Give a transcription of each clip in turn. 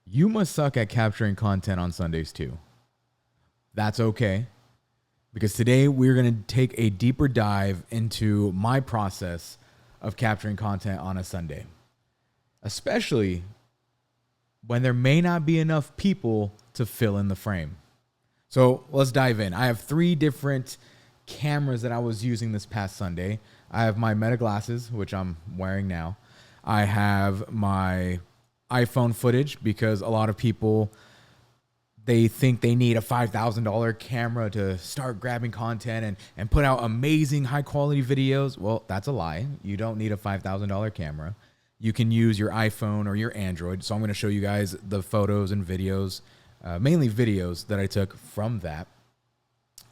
You must suck at capturing content on Sundays too. That's okay, because today we're going to take a deeper dive into my process of capturing content on a Sunday, especially when there may not be enough people to fill in the frame. So let's dive in. I have 3 different cameras that I was using this past Sunday. I have my Meta glasses, which I'm wearing now. I have my iPhone footage because a lot of people, they think they need a $5,000 camera to start grabbing content and put out amazing high quality videos. Well, that's a lie. You don't need a $5,000 camera. You can use your iPhone or your Android. So I'm going to show you guys the photos and videos, mainly videos that I took from that.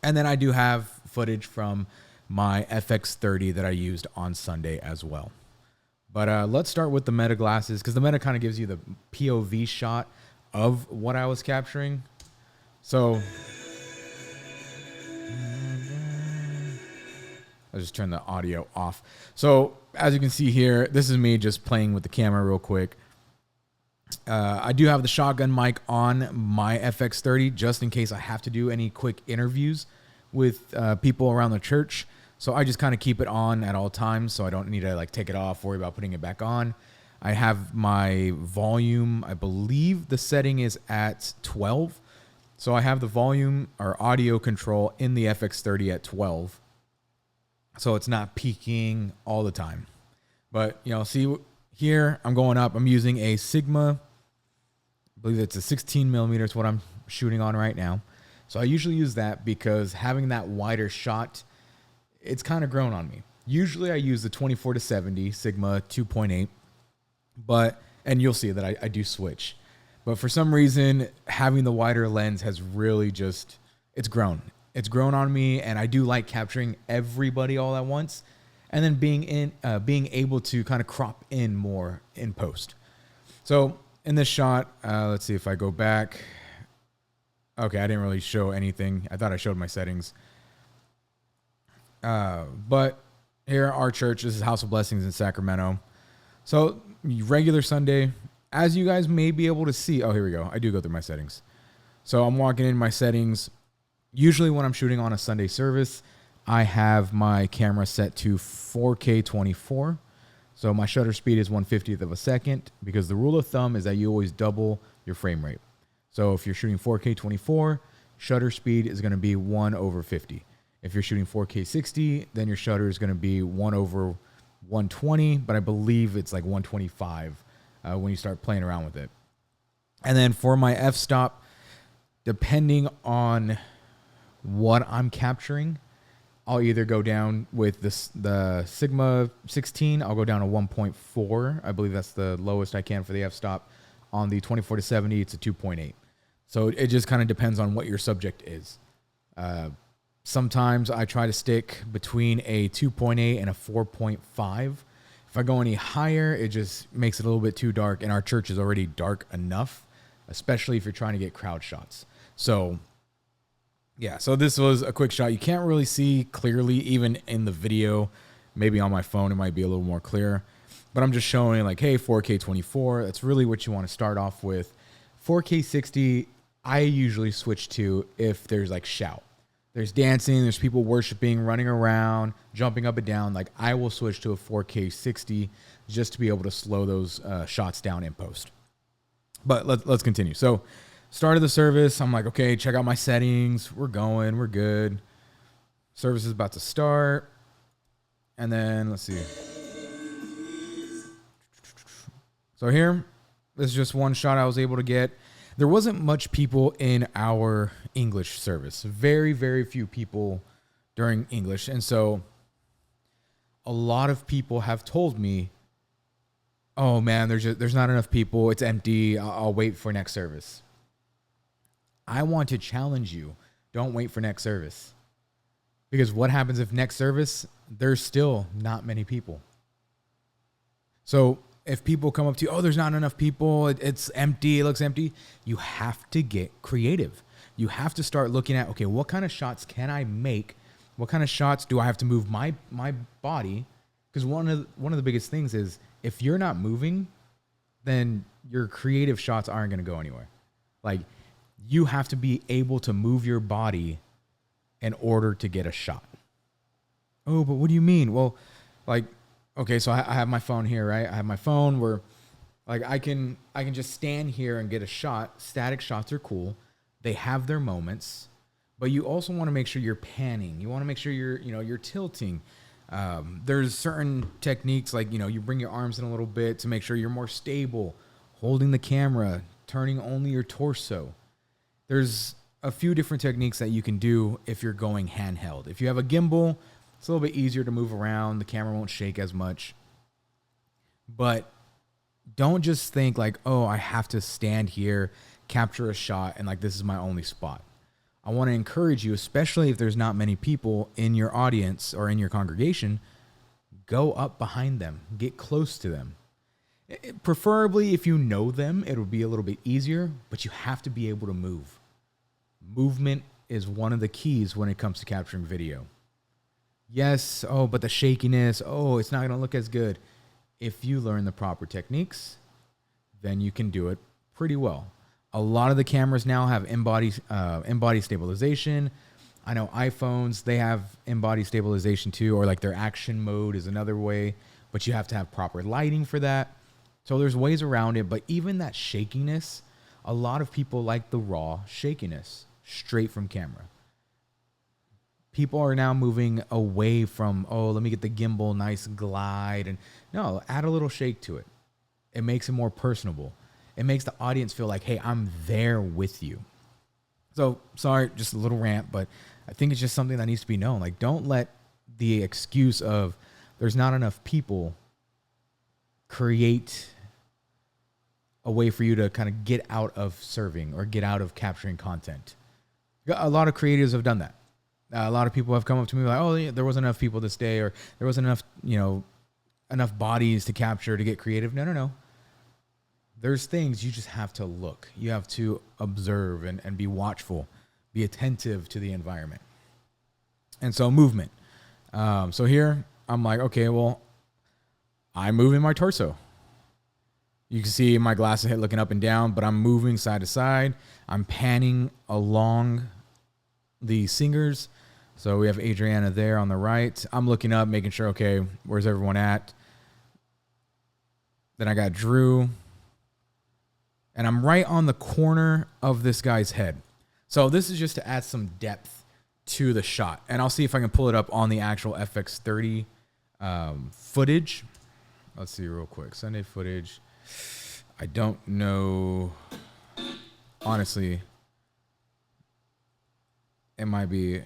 And then I do have footage from my FX30 that I used on Sunday as well. But let's start with the Meta glasses, because the Meta kind of gives you the POV shot of what I was capturing. So I'll just turn the audio off. So as you can see here, this is me just playing with the camera real quick. I do have the shotgun mic on my FX30 just in case I have to do any quick interviews with people around the church. So I just kind of keep it on at all times, so I don't need to like take it off, worry about putting it back on. I have my volume, I believe the setting is at 12. So I have the volume or audio control in the FX30 at 12. So it's not peaking all the time. But, you know, see here, I'm going up. I'm using a Sigma, I believe it's a 16 millimeters, what I'm shooting on right now. So I usually use that because having that wider shot, it's kind of grown on me. Usually I use the 24-70 Sigma 2.8, and you'll see that I do switch. But for some reason, having the wider lens has really just, it's grown. It's grown on me, and I do like capturing everybody all at once, and then being able to kind of crop in more in post. So in this shot, let's see if I go back. Okay, I didn't really show anything. I thought I showed my settings. But here, our church, this is House of Blessings in Sacramento. So regular Sunday, as you guys may be able to see. Oh, here we go. I do go through my settings. So I'm walking in my settings. Usually when I'm shooting on a Sunday service, I have my camera set to 4K 24. So my shutter speed is 1/50th of a second, because the rule of thumb is that you always double your frame rate. So if you're shooting 4K 24, shutter speed is going to be 1/50. If you're shooting 4K 60, then your shutter is going to be 1/120, but I believe it's like 125 when you start playing around with it. And then for my f-stop, depending on what I'm capturing, I'll either go down with the Sigma 16, I'll go down to 1.4. I believe that's the lowest I can for the f-stop. On the 24-70, it's a 2.8. So it just kind of depends on what your subject is. Sometimes I try to stick between a 2.8 and a 4.5. If I go any higher, it just makes it a little bit too dark, and our church is already dark enough, especially if you're trying to get crowd shots. So yeah, so this was a quick shot. You can't really see clearly even in the video. Maybe on my phone it might be a little more clear, but I'm just showing like, hey, 4K 24, that's really what you want to start off with. 4K 60, I usually switch to if there's like shout. There's dancing, there's people worshiping, running around, jumping up and down. Like, I will switch to a 4K 60 just to be able to slow those shots down in post. But let's continue. So, start of the service, I'm like, okay, check out my settings. We're going, we're good. Service is about to start. And then, let's see. So here, this is just one shot I was able to get. There wasn't much people in our English service. Very, very few people during English. And so a lot of people have told me, oh man, there's not enough people. It's empty. I'll wait for next service. I want to challenge you. Don't wait for next service. Because what happens if next service, there's still not many people? So if people come up to you, oh, there's not enough people, it's empty, it looks empty, you have to get creative. You have to start looking at, okay, what kind of shots can I make? What kind of shots do I have to move my body? Because one of the biggest things is, if you're not moving, then your creative shots aren't going to go anywhere. Like, you have to be able to move your body in order to get a shot. Oh, but what do you mean? Well, like, okay, so I have my phone here, right? I have my phone where, like, I can just stand here and get a shot. Static shots are cool. They have their moments, but you also want to make sure you're panning. You want to make sure you're tilting. There's certain techniques, like, you bring your arms in a little bit to make sure you're more stable, holding the camera, turning only your torso. There's a few different techniques that you can do if you're going handheld. If you have a gimbal, it's a little bit easier to move around. The camera won't shake as much. But don't just think like, oh, I have to stand here, capture a shot, and like this is my only spot. I want to encourage you, especially if there's not many people in your audience or in your congregation, go up behind them, get close to them. Preferably if you know them, it would be a little bit easier, but you have to be able to move. Movement is one of the keys when it comes to capturing video. Yes, oh, but the shakiness, oh, it's not going to look as good. If you learn the proper techniques, then you can do it pretty well. A lot of the cameras now have in-body stabilization. I know iPhones, they have in-body stabilization too, or like their action mode is another way, but you have to have proper lighting for that. So there's ways around it, but even that shakiness, a lot of people like the raw shakiness straight from camera. People are now moving away from, oh, let me get the gimbal, nice glide. And no, add a little shake to it. It makes it more personable. It makes the audience feel like, hey, I'm there with you. So, sorry, just a little rant, but I think it's just something that needs to be known. Like, don't let the excuse of there's not enough people create a way for you to kind of get out of serving or get out of capturing content. A lot of creatives have done that. A lot of people have come up to me like, oh, yeah, there wasn't enough people this day, or there wasn't enough, enough bodies to capture to get creative. No. There's things you just have to look. You have to observe and be watchful, be attentive to the environment. And so movement. So here I'm like, okay, well, I'm moving my torso. You can see my glasses hit looking up and down, but I'm moving side to side. I'm panning along the singers. So we have Adriana there on the right. I'm looking up, making sure, okay, where's everyone at? Then I got Drew. And I'm right on the corner of this guy's head. So this is just to add some depth to the shot. And I'll see if I can pull it up on the actual FX30 footage. Let's see real quick. Sunday footage. I don't know. Honestly, it might be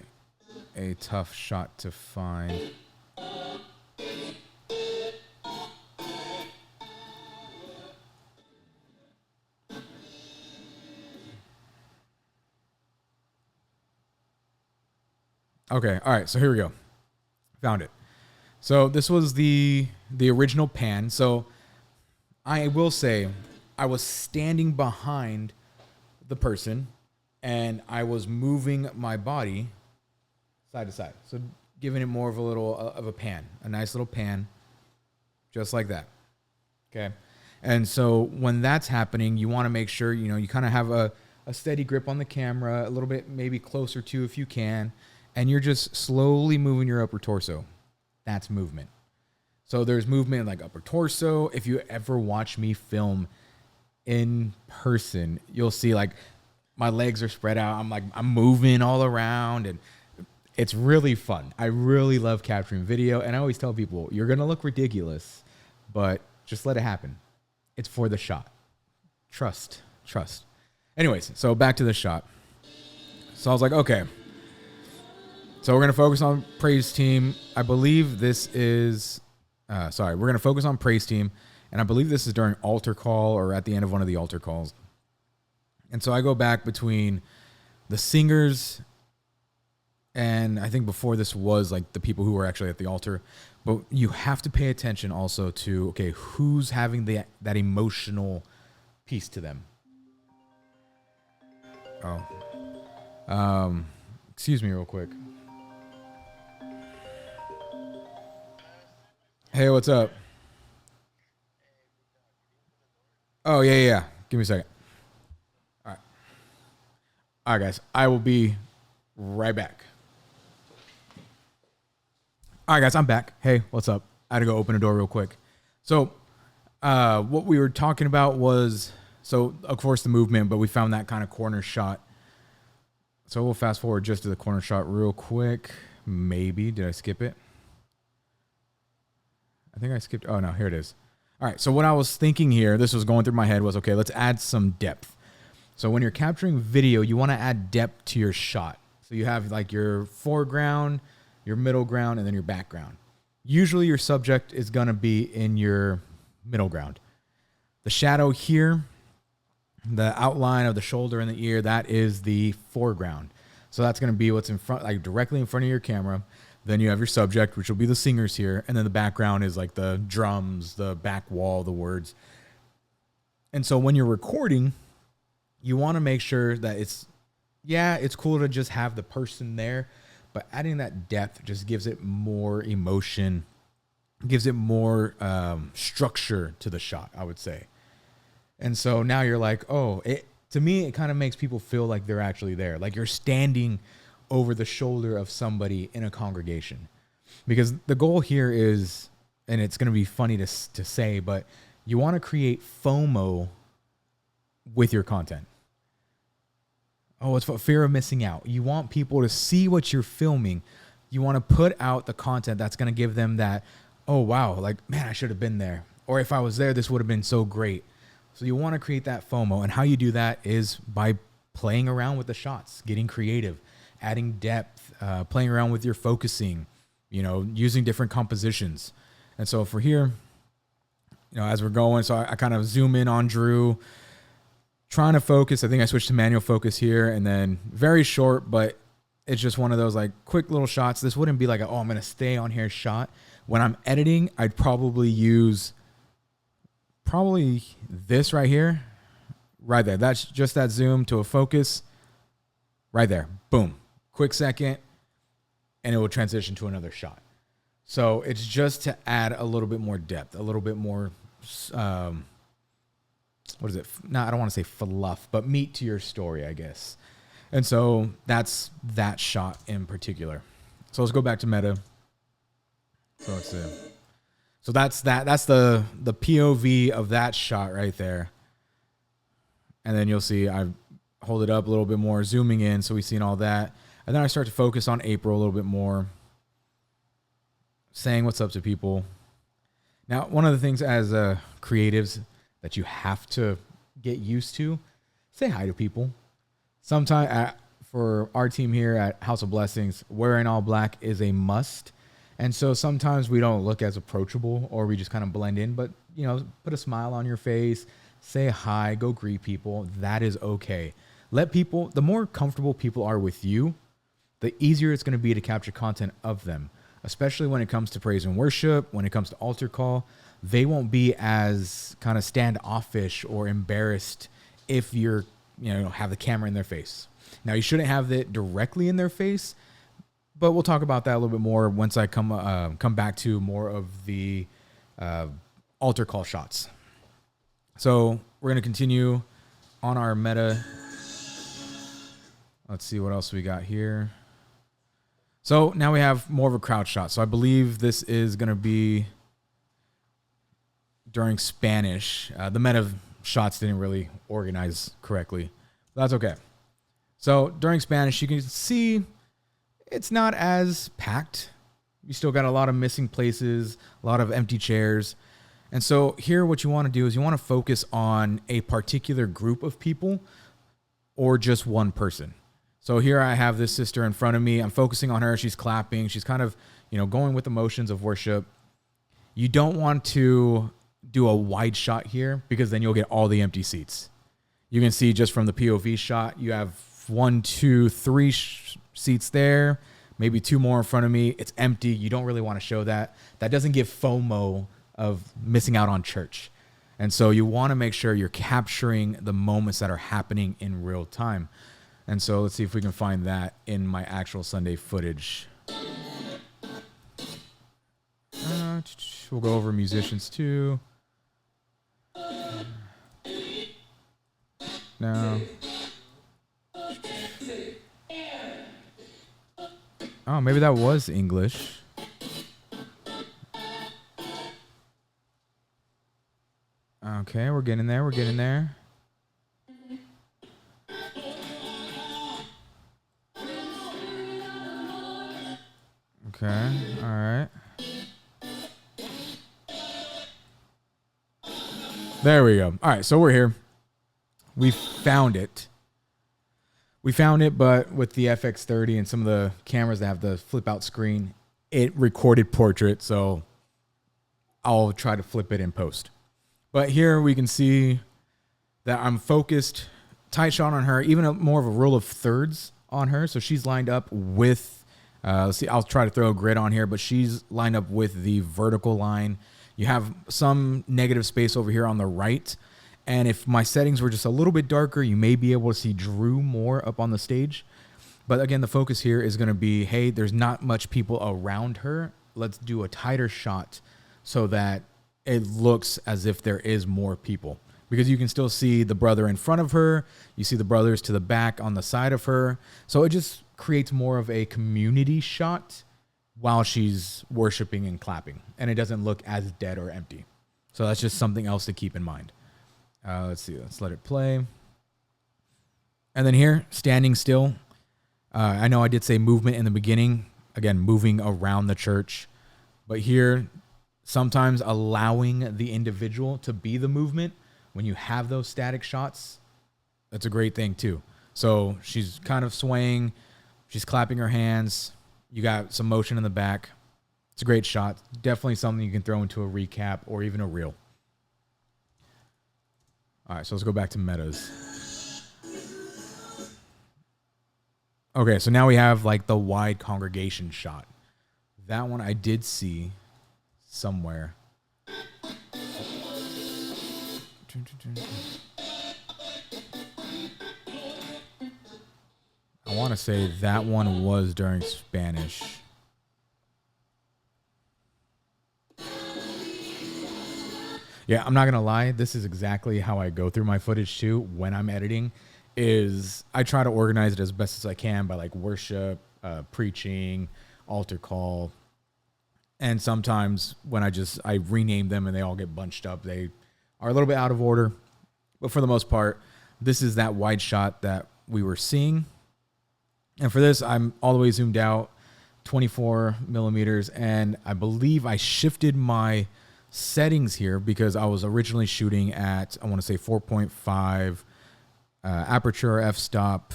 a tough shot to find. Okay, all right, so here we go. Found it. So this was the original pan. So I will say I was standing behind the person and I was moving my body side to side. So giving it more of a little of a pan, a nice little pan, just like that. Okay. And so when that's happening, you want to make sure, you kind of have a steady grip on the camera, a little bit maybe closer to if you can, and you're just slowly moving your upper torso. That's movement. So there's movement like upper torso. If you ever watch me film in person, you'll see like my legs are spread out. I'm moving all around, and it's really fun. I really love capturing video, and I always tell people, you're going to look ridiculous, but just let it happen. It's for the shot. Trust. Anyways, so back to the shot. So I was like, okay. So we're going to focus on praise team. I believe this is, we're going to focus on praise team. And I believe this is during altar call or at the end of one of the altar calls. And so I go back between the singers, and I think before this was like the people who were actually at the altar. But you have to pay attention also to, okay, who's having that emotional piece to them. Excuse me real quick. Hey, what's up? Oh, yeah, yeah, yeah. Give me a second. All right. All right, guys. I will be right back. All right, guys. I'm back. Hey, what's up? I had to go open a door real quick. So, what we were talking about was, so, of course, the movement, but we found that kind of corner shot. So, we'll fast forward just to the corner shot real quick. Maybe. Did I skip it? I think I skipped. Oh, no. Here it is. All right. So, what I was thinking here, this was going through my head, was, okay, let's add some depth. So, when you're capturing video, you want to add depth to your shot. So, you have like your foreground, your middle ground, and then your background. Usually, your subject is going to be in your middle ground. The shadow here, the outline of the shoulder and the ear, that is the foreground. So that's going to be what's in front, like directly in front of your camera. Then you have your subject, which will be the singers here. And then the background is like the drums, the back wall, the words. And so when you're recording, you want to make sure that it's cool to just have the person there, but adding that depth just gives it more emotion, gives it more structure to the shot, I would say. And so now you're like, oh, to me, it kind of makes people feel like they're actually there. Like you're standing over the shoulder of somebody in a congregation. Because the goal here is, and it's going to be funny to say, but you want to create FOMO with your content. Oh, it's fear of missing out. You want people to see what you're filming. You want to put out the content that's going to give them that, oh, wow, like, man, I should have been there. Or if I was there, this would have been so great. So you want to create that FOMO. And how you do that is by playing around with the shots, getting creative, adding depth, playing around with your focusing, using different compositions. And so for here, as we're going, so I kind of zoom in on Drew, trying to focus. I think I switched to manual focus here, and then very short, but it's just one of those like quick little shots. This wouldn't be like, I'm going to stay on here shot. When I'm editing, I'd probably use this right here, right there. That's just that zoom to a focus right there. Boom. Quick second, and it will transition to another shot. So it's just to add a little bit more depth, a little bit more, what is it? No, I don't want to say fluff, but meat to your story, I guess. And so that's that shot in particular. So let's go back to meta. So let's see. So that's the POV of that shot right there. And then you'll see I hold it up a little bit more, zooming in, so we've seen all that. And then I start to focus on April a little bit more, saying what's up to people. Now, one of the things as creatives that you have to get used to, say hi to people. Sometimes for our team here at House of Blessings, wearing all black is a must. And so sometimes we don't look as approachable, or we just kind of blend in, but put a smile on your face, say hi, go greet people. That is okay. Let people, the more comfortable people are with you, the easier it's going to be to capture content of them, especially when it comes to praise and worship, when it comes to altar call. They won't be as kind of standoffish or embarrassed if you're, have the camera in their face. Now, you shouldn't have it directly in their face, but we'll talk about that a little bit more once I come back to more of the altar call shots. So we're going to continue on our meta. Let's see what else we got here. So now we have more of a crowd shot. So I believe this is going to be during Spanish. The meta shots didn't really organize correctly. That's okay. So during Spanish, you can see it's not as packed. You still got a lot of missing places, a lot of empty chairs. And so here what you want to do is you want to focus on a particular group of people or just one person. So here I have this sister in front of me. I'm focusing on her. She's clapping. She's kind of, going with emotions of worship. You don't want to do a wide shot here because then you'll get all the empty seats. You can see just from the POV shot, you have 1, 2, 3 seats there, maybe 2 more in front of me. It's empty. You don't really want to show that. That doesn't give FOMO of missing out on church. And so you want to make sure you're capturing the moments that are happening in real time. And so let's see if we can find that in my actual Sunday footage. We'll go over musicians too. No. Oh, maybe that was English. Okay, we're getting there. We're getting there. Okay, all right. There we go. All right, so we're here. We found it. We found it, but with the FX30 and some of the cameras that have the flip out screen, it recorded portrait, so I'll try to flip it in post. But here we can see that I'm focused, tight shot on her, even more of a rule of thirds on her. So she's lined up with, let's see, I'll try to throw a grid on here, but she's lined up with the vertical line. You have some negative space over here on the right. And if my settings were just a little bit darker, you may be able to see Drew more up on the stage. But again, the focus here is going to be, hey, there's not much people around her. Let's do a tighter shot so that it looks as if there is more people. Because you can still see the brother in front of her. You see the brothers to the back on the side of her. So it just creates more of a community shot while she's worshiping and clapping. And it doesn't look as dead or empty. So that's just something else to keep in mind. Let's see. Let's let it play. And then here, standing still. I know I did say movement in the beginning. Again, moving around the church. But here, sometimes allowing the individual to be the movement when you have those static shots, that's a great thing too. So she's kind of swaying. She's clapping her hands. You got some motion in the back. It's a great shot. Definitely something you can throw into a recap or even a reel. All right, so let's go back to metas. Okay, so now we have like the wide congregation shot. That one I did see somewhere. I want to say that one was during Spanish. Yeah, I'm not going to lie. This is exactly how I go through my footage too when I'm editing. Is I try to organize it as best as I can by like worship, preaching, altar call. And sometimes when I rename them and they all get bunched up, they are a little bit out of order. But for the most part, this is that wide shot that we were seeing. And for this, I'm all the way zoomed out, 24 millimeters. And I believe I shifted my settings here because I was originally shooting at, I want to say 4.5 aperture, f-stop,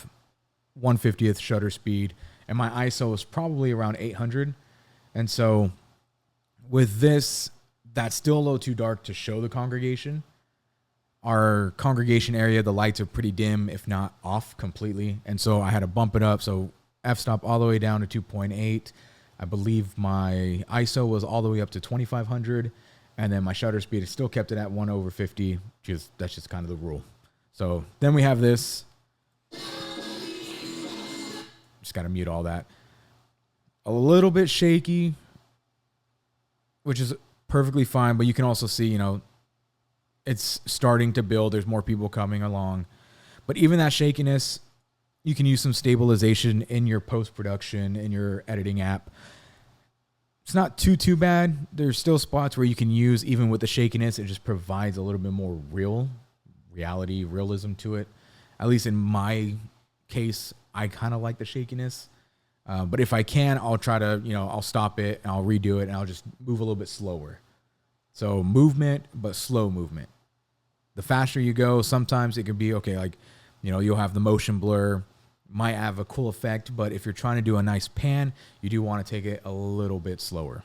1/50th shutter speed. And my ISO was probably around 800. And so with this, that's still a little too dark to show the congregation. Our congregation area, the lights are pretty dim, if not off completely. And so I had to bump it up. So f-stop all the way down to 2.8. I believe my ISO was all the way up to 2500. And then my shutter speed is still kept it at 1/50. That's just kind of the rule. So then we have this. Just got to mute all that. A little bit shaky, which is perfectly fine. But you can also see, it's starting to build. There's more people coming along. But even that shakiness, you can use some stabilization in your post-production, in your editing app. It's not too bad. There's still spots where you can use, even with the shakiness, it just provides a little bit more realism to it. At least in my case, I kind of like the shakiness. But if I can, I'll try to, I'll stop it and I'll redo it and I'll just move a little bit slower. So movement, but slow movement. The faster you go, sometimes it could be, okay, like, you'll have the motion blur, might have a cool effect, but if you're trying to do a nice pan, you do want to take it a little bit slower.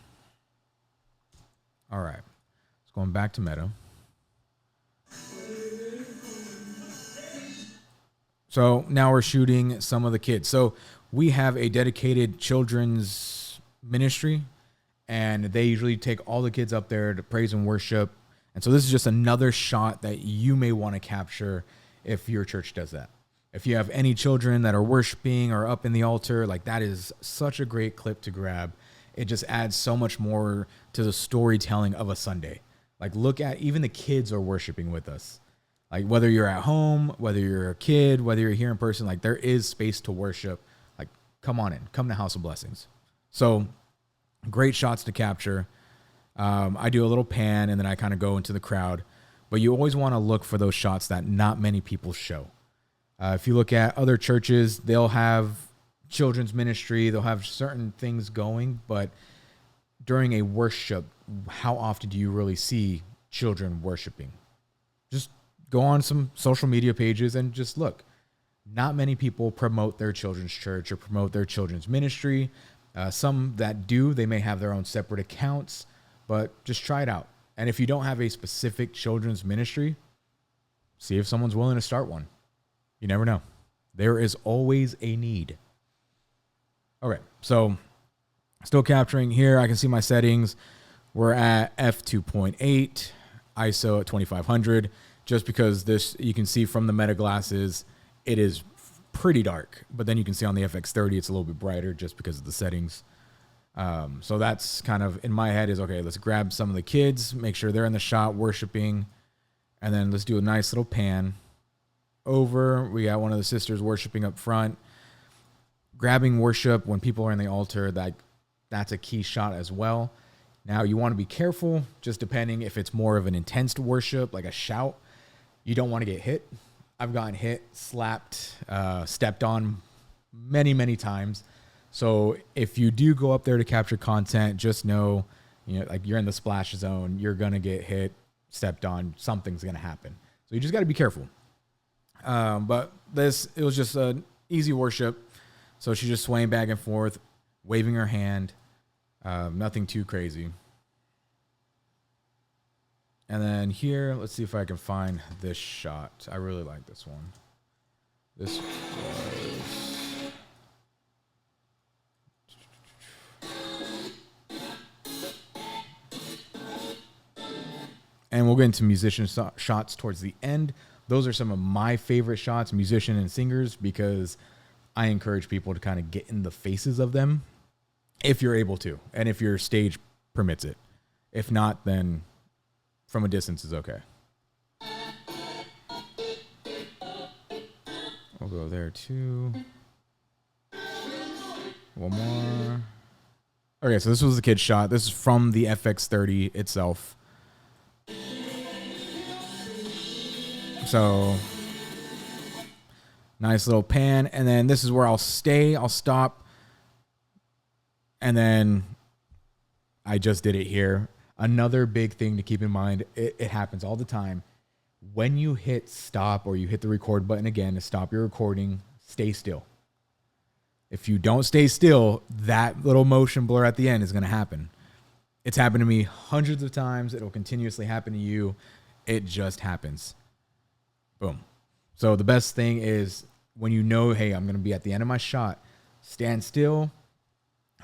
All right. Let's going back to meta. So now we're shooting some of the kids. So we have a dedicated children's ministry, and they usually take all the kids up there to praise and worship. And so this is just another shot that you may want to capture if your church does that. If you have any children that are worshiping or up in the altar, like that is such a great clip to grab. It just adds so much more to the storytelling of a Sunday. Like look at, even the kids are worshiping with us. Like whether you're at home, whether you're a kid, whether you're here in person, like there is space to worship. Like come on in, come to House of Blessings. So great shots to capture. I do a little pan and then I kind of go into the crowd, but you always want to look for those shots that not many people show. If you look at other churches, they'll have children's ministry, they'll have certain things going, but during a worship, how often do you really see children worshiping? Just go on some social media pages and just look. Not many people promote their children's church or promote their children's ministry. Some that do, they may have their own separate accounts, but just try it out. And if you don't have a specific children's ministry, see if someone's willing to start one. You never know. There is always a need. All right, so still capturing here. I can see my settings. We're at f2.8, ISO at 2500. Just because this, you can see from the meta glasses, it is pretty dark. But then you can see on the FX30, it's a little bit brighter just because of the settings. So that's kind of in my head is, okay, let's grab some of the kids, make sure they're in the shot worshiping, and then let's do a nice little pan over. We got one of the sisters worshiping up front. Grabbing worship when people are in the altar, that's a key shot as well. Now you want to be careful, just depending if it's more of an intense worship, like a shout. You don't want to get hit. I've gotten hit, slapped, stepped on many, many times. So if you do go up there to capture content, just know, like you're in the splash zone, you're going to get hit, stepped on, something's going to happen. So you just got to be careful. But it was just an easy worship. So she's just swaying back and forth, waving her hand, nothing too crazy. And then here, let's see if I can find this shot. I really like this one. This was... And we'll get into musician shots towards the end. Those are some of my favorite shots, musician and singers, because I encourage people to kind of get in the faces of them if you're able to, and if your stage permits it. If not, then from a distance is okay. We'll go there too. One more. Okay, so this was the kid shot. This is from the FX30 itself. So nice little pan, and then this is where I'll stay. I'll stop, and then I just did it here. Another big thing to keep in mind, it happens all the time. When you hit stop or you hit the record button again to stop your recording, stay still. If you don't stay still, that little motion blur at the end is going to happen. It's happened to me hundreds of times. It'll continuously happen to you. It just happens. Boom. So the best thing is when you know, hey, I'm going to be at the end of my shot, stand still,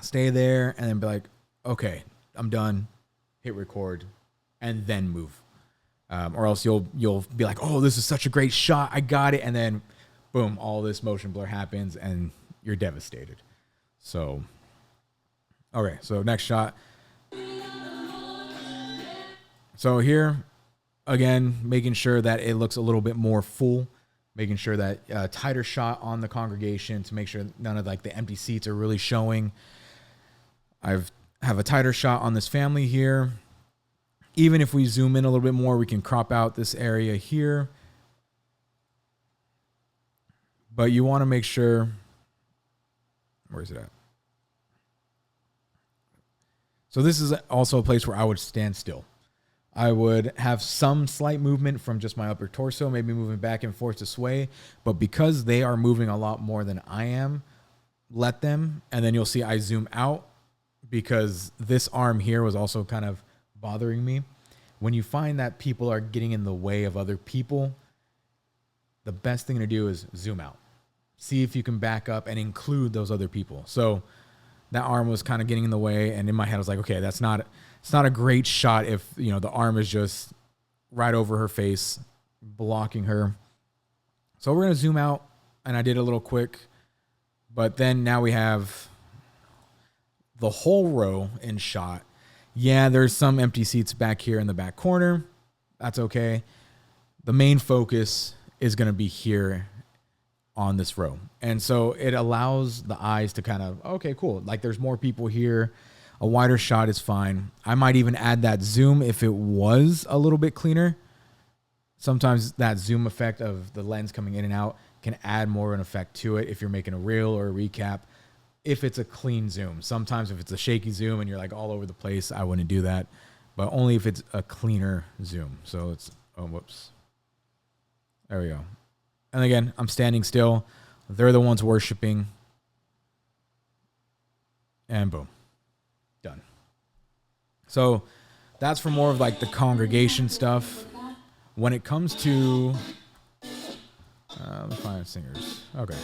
stay there, and then be like, okay, I'm done. Hit record, and then move. Or else you'll be like, oh, this is such a great shot. I got it. And then, boom, all this motion blur happens, and you're devastated. So, okay, so next shot. So here, again, making sure that it looks a little bit more full, making sure that tighter shot on the congregation to make sure none of like the empty seats are really showing. Have a tighter shot on this family here. Even if we zoom in a little bit more, we can crop out this area here. But you want to make sure, where is it at? So this is also a place where I would stand still. I would have some slight movement from just my upper torso, maybe moving back and forth to sway. But because they are moving a lot more than I am, let them. And then you'll see I zoom out because this arm here was also kind of bothering me. When you find that people are getting in the way of other people, the best thing to do is zoom out. See if you can back up and include those other people. So that arm was kind of getting in the way, and in my head I was like, okay, it's not a great shot if, the arm is just right over her face, blocking her. So we're going to zoom out, and I did a little quick, but then now we have the whole row in shot. Yeah, there's some empty seats back here in the back corner. That's okay. the main focus is going to be here on this row. And so it allows the eyes to kind of, okay, cool. Like there's more people here. A wider shot is fine. I might even add that zoom if it was a little bit cleaner. Sometimes that zoom effect of the lens coming in and out can add more of an effect to it if you're making a reel or a recap. If it's a clean zoom. Sometimes if it's a shaky zoom and you're like all over the place, I wouldn't do that. But only if it's a cleaner zoom. So it's, oh, whoops. There we go. And again, I'm standing still. They're the ones worshiping. And boom. Done. So that's for more of like the congregation stuff. When it comes to the five singers. Okay.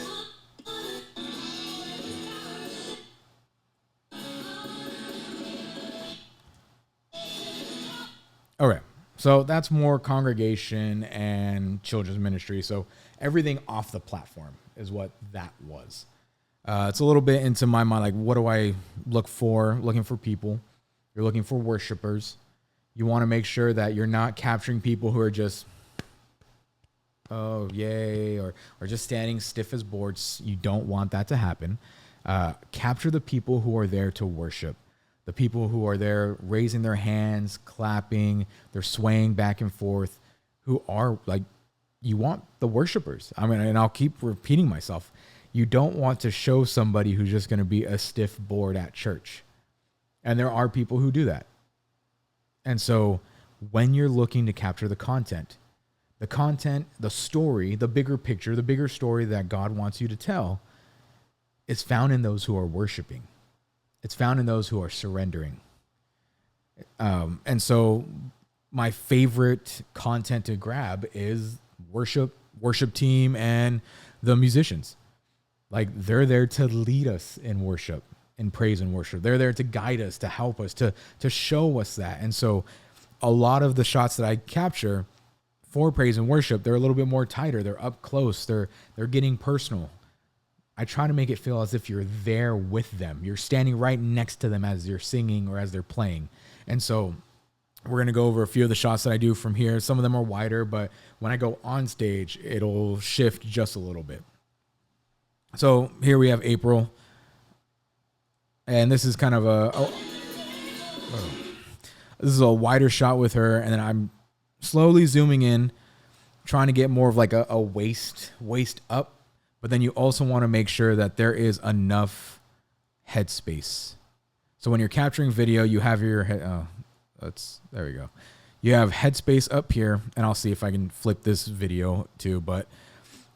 Okay. So that's more congregation and children's ministry. So everything off the platform is what that was. It's a little bit into my mind, like, what do I look for? Looking for people. You're looking for worshipers. You want to make sure that you're not capturing people who are just, oh, yay, or just standing stiff as boards. You don't want that to happen. Capture the people who are there to worship. The people who are there raising their hands, clapping, they're swaying back and forth, who are like, you want the worshipers. I mean, and I'll keep repeating myself. You don't want to show somebody who's just going to be a stiff board at church. And there are people who do that. And so when you're looking to capture the content, the story, the bigger picture, the bigger story that God wants you to tell is found in those who are worshiping. It's found in those who are surrendering. And so my favorite content to grab is worship team, and the musicians. Like, they're there to lead us in worship, in praise and worship. They're there to guide us, to help us, to show us that. And so a lot of the shots that I capture for praise and worship, they're a little bit more tighter. They're up close. They're getting personal. I try to make it feel as if you're there with them. You're standing right next to them as you're singing or as they're playing. And so we're going to go over a few of the shots that I do from here. Some of them are wider, but when I go on stage, it'll shift just a little bit. So here we have April. And this is kind of this is a wider shot with her. And then I'm slowly zooming in, trying to get more of like a waist up. But then you also want to make sure that there is enough headspace. So when you're capturing video, you have your head. There we go. You have headspace up here, and I'll see if I can flip this video too. But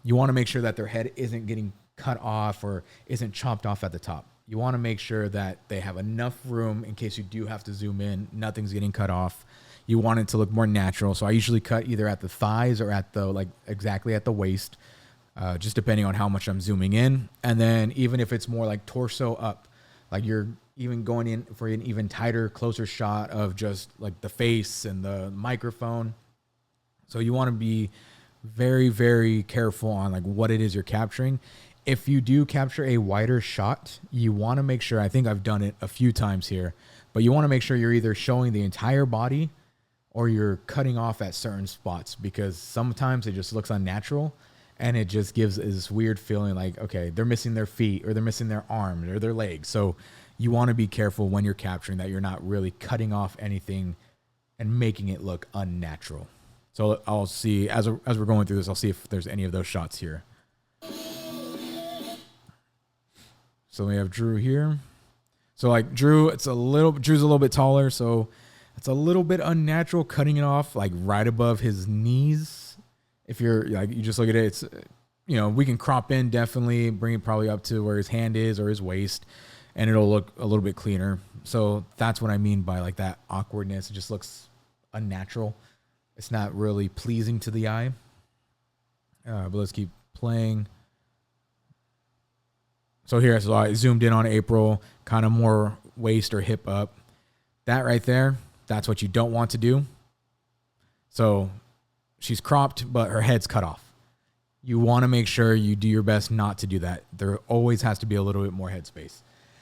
you want to make sure that their head isn't getting cut off or isn't chopped off at the top. You want to make sure that they have enough room in case you do have to zoom in. Nothing's getting cut off. You want it to look more natural. So I usually cut either at the thighs or at the exactly at the waist. Just depending on how much I'm zooming in. And then even if it's more like torso up, like you're even going in for an even tighter, closer shot of just like the face and the microphone. So you want to be very, very careful on like what it is you're capturing. If you do capture a wider shot, you want to make sure, I think I've done it a few times here, but you want to make sure you're either showing the entire body or you're cutting off at certain spots, because sometimes it just looks unnatural. And it just gives this weird feeling like, okay, they're missing their feet or they're missing their arms or their legs. So you want to be careful when you're capturing that you're not really cutting off anything and making it look unnatural. So I'll see, as we're going through this, I'll see if there's any of those shots here. So we have Drew here. So like Drew's a little bit taller. So it's a little bit unnatural cutting it off like right above his knees. If you're like, you just look at it, it's, we can crop in, definitely bring it probably up to where his hand is or his waist, and it'll look a little bit cleaner. So that's what I mean by like that awkwardness. It just looks unnatural. It's not really pleasing to the eye. But let's keep playing. So here, so I zoomed in on April, kind of more waist or hip up. That right there, that's what you don't want to do. So she's cropped, but her head's cut off. You want to make sure you do your best not to do that. There always has to be a little bit more headspace.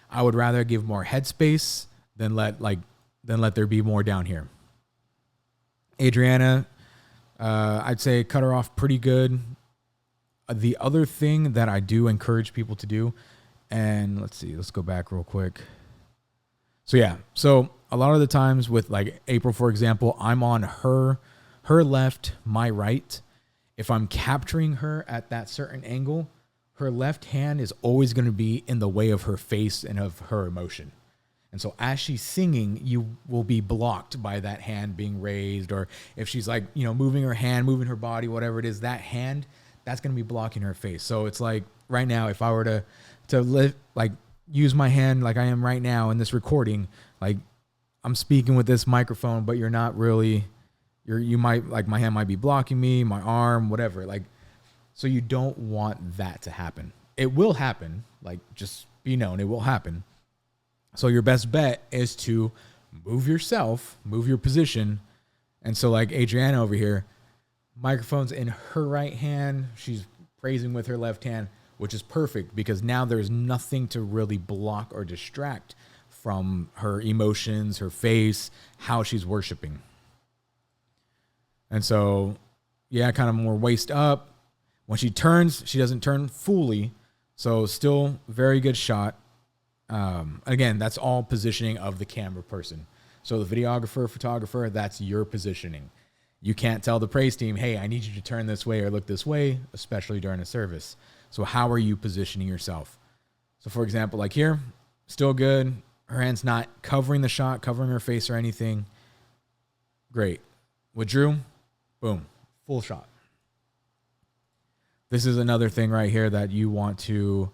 I would rather give more headspace than let there be more down here. Adriana, I'd say cut her off pretty good. The other thing that I do encourage people to do, and let's see, let's go back real quick. So yeah, so a lot of the times with like April, for example, I'm on her left, my right. If I'm capturing her at that certain angle, her left hand is always going to be in the way of her face and of her emotion. And so as she's singing, you will be blocked by that hand being raised, or if she's like, you know, moving her hand, moving her body, whatever it is, that hand, that's going to be blocking her face. So it's like right now, if I were to live, like use my hand like I am right now in this recording, like I'm speaking with this microphone, but you're not really, you might, like my hand might be blocking me, my arm, whatever. Like, so you don't want that to happen. It will happen. Like, just be known, it will happen. So your best bet is to move yourself, move your position. And so like Adriana over here, microphone's in her right hand. She's praising with her left hand, which is perfect because now there's nothing to really block or distract from her emotions, her face, how she's worshiping. And so, yeah, kind of more waist up. When she turns, she doesn't turn fully. So still very good shot. Again, that's all positioning of the camera person. So the videographer, photographer, that's your positioning. You can't tell the praise team, hey, I need you to turn this way or look this way, especially during a service. So how are you positioning yourself? So for example, like here, still good. Her hand's not covering the shot, covering her face or anything. Great. With Drew, boom, full shot. This is another thing right here that you want to,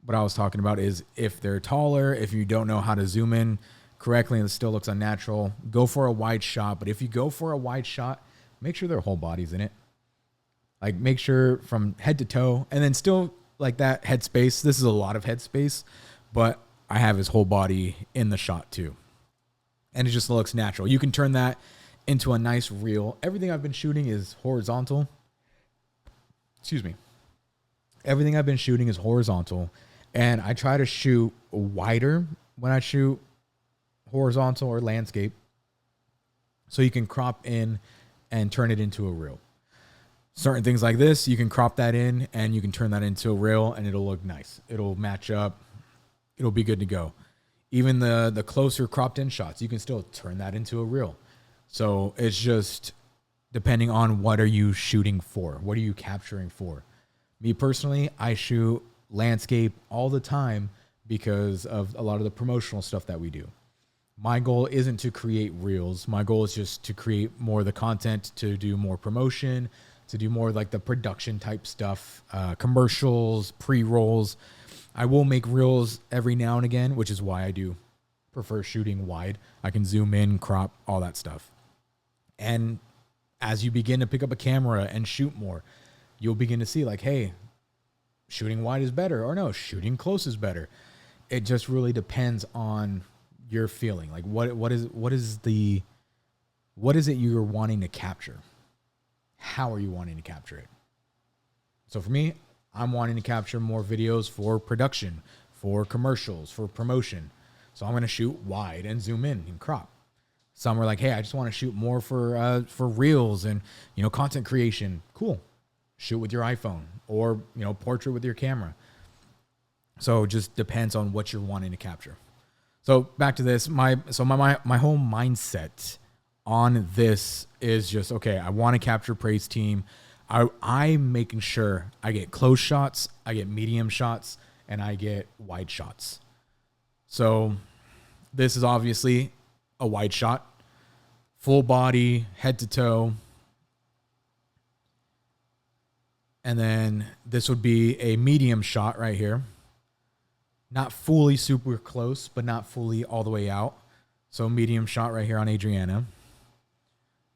what I was talking about is if they're taller, if you don't know how to zoom in correctly and it still looks unnatural, go for a wide shot. But if you go for a wide shot, make sure their whole body's in it. Like make sure from head to toe, and then still like that head space. This is a lot of head space, but I have his whole body in the shot too. And it just looks natural. You can turn that into a nice reel. Everything I've been shooting is horizontal. Excuse me. Everything I've been shooting is horizontal. And I try to shoot wider when I shoot horizontal or landscape. So you can crop in and turn it into a reel. Certain things like this, you can crop that in and you can turn that into a reel and it'll look nice. It'll match up. It'll be good to go. Even the closer cropped in shots, you can still turn that into a reel. So it's just depending on what are you shooting for? What are you capturing for? Me personally, I shoot landscape all the time because of a lot of the promotional stuff that we do. My goal isn't to create reels. My goal is just to create more of the content, to do more promotion, to do more like the production type stuff, commercials, pre-rolls. I will make reels every now and again, which is why I do prefer shooting wide. I can zoom in, crop, all that stuff. And as you begin to pick up a camera and shoot more, you'll begin to see like, hey, shooting wide is better, or no, shooting close is better. It just really depends on your feeling. Like what is it you're wanting to capture? How are you wanting to capture it? So for me, I'm wanting to capture more videos for production, for commercials, for promotion. So I'm going to shoot wide and zoom in and crop. Some are like, hey, I just want to shoot more for reels and, content creation. Cool. Shoot with your iPhone or, portrait with your camera. So it just depends on what you're wanting to capture. So back to this, my whole mindset on this is just, okay, I want to capture praise team. I'm making sure I get close shots, I get medium shots, and I get wide shots. So this is obviously a wide shot, full body, head to toe. And then this would be a medium shot right here. Not fully super close, but not fully all the way out. So medium shot right here on Adriana.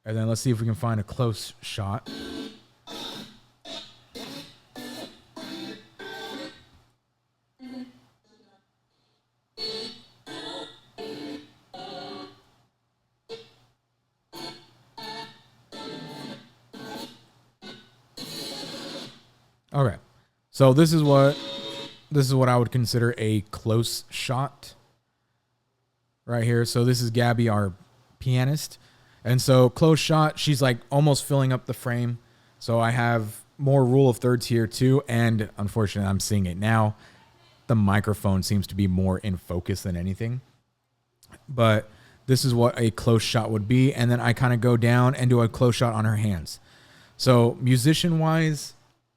And then let's see if we can find a close shot. Okay. So this is what I would consider a close shot right here. So this is Gabby, our pianist. And so close shot, she's like almost filling up the frame. So I have more rule of thirds here too. And unfortunately, I'm seeing it now. The microphone seems to be more in focus than anything. But this is what a close shot would be. And then I kind of go down and do a close shot on her hands. So musician wise,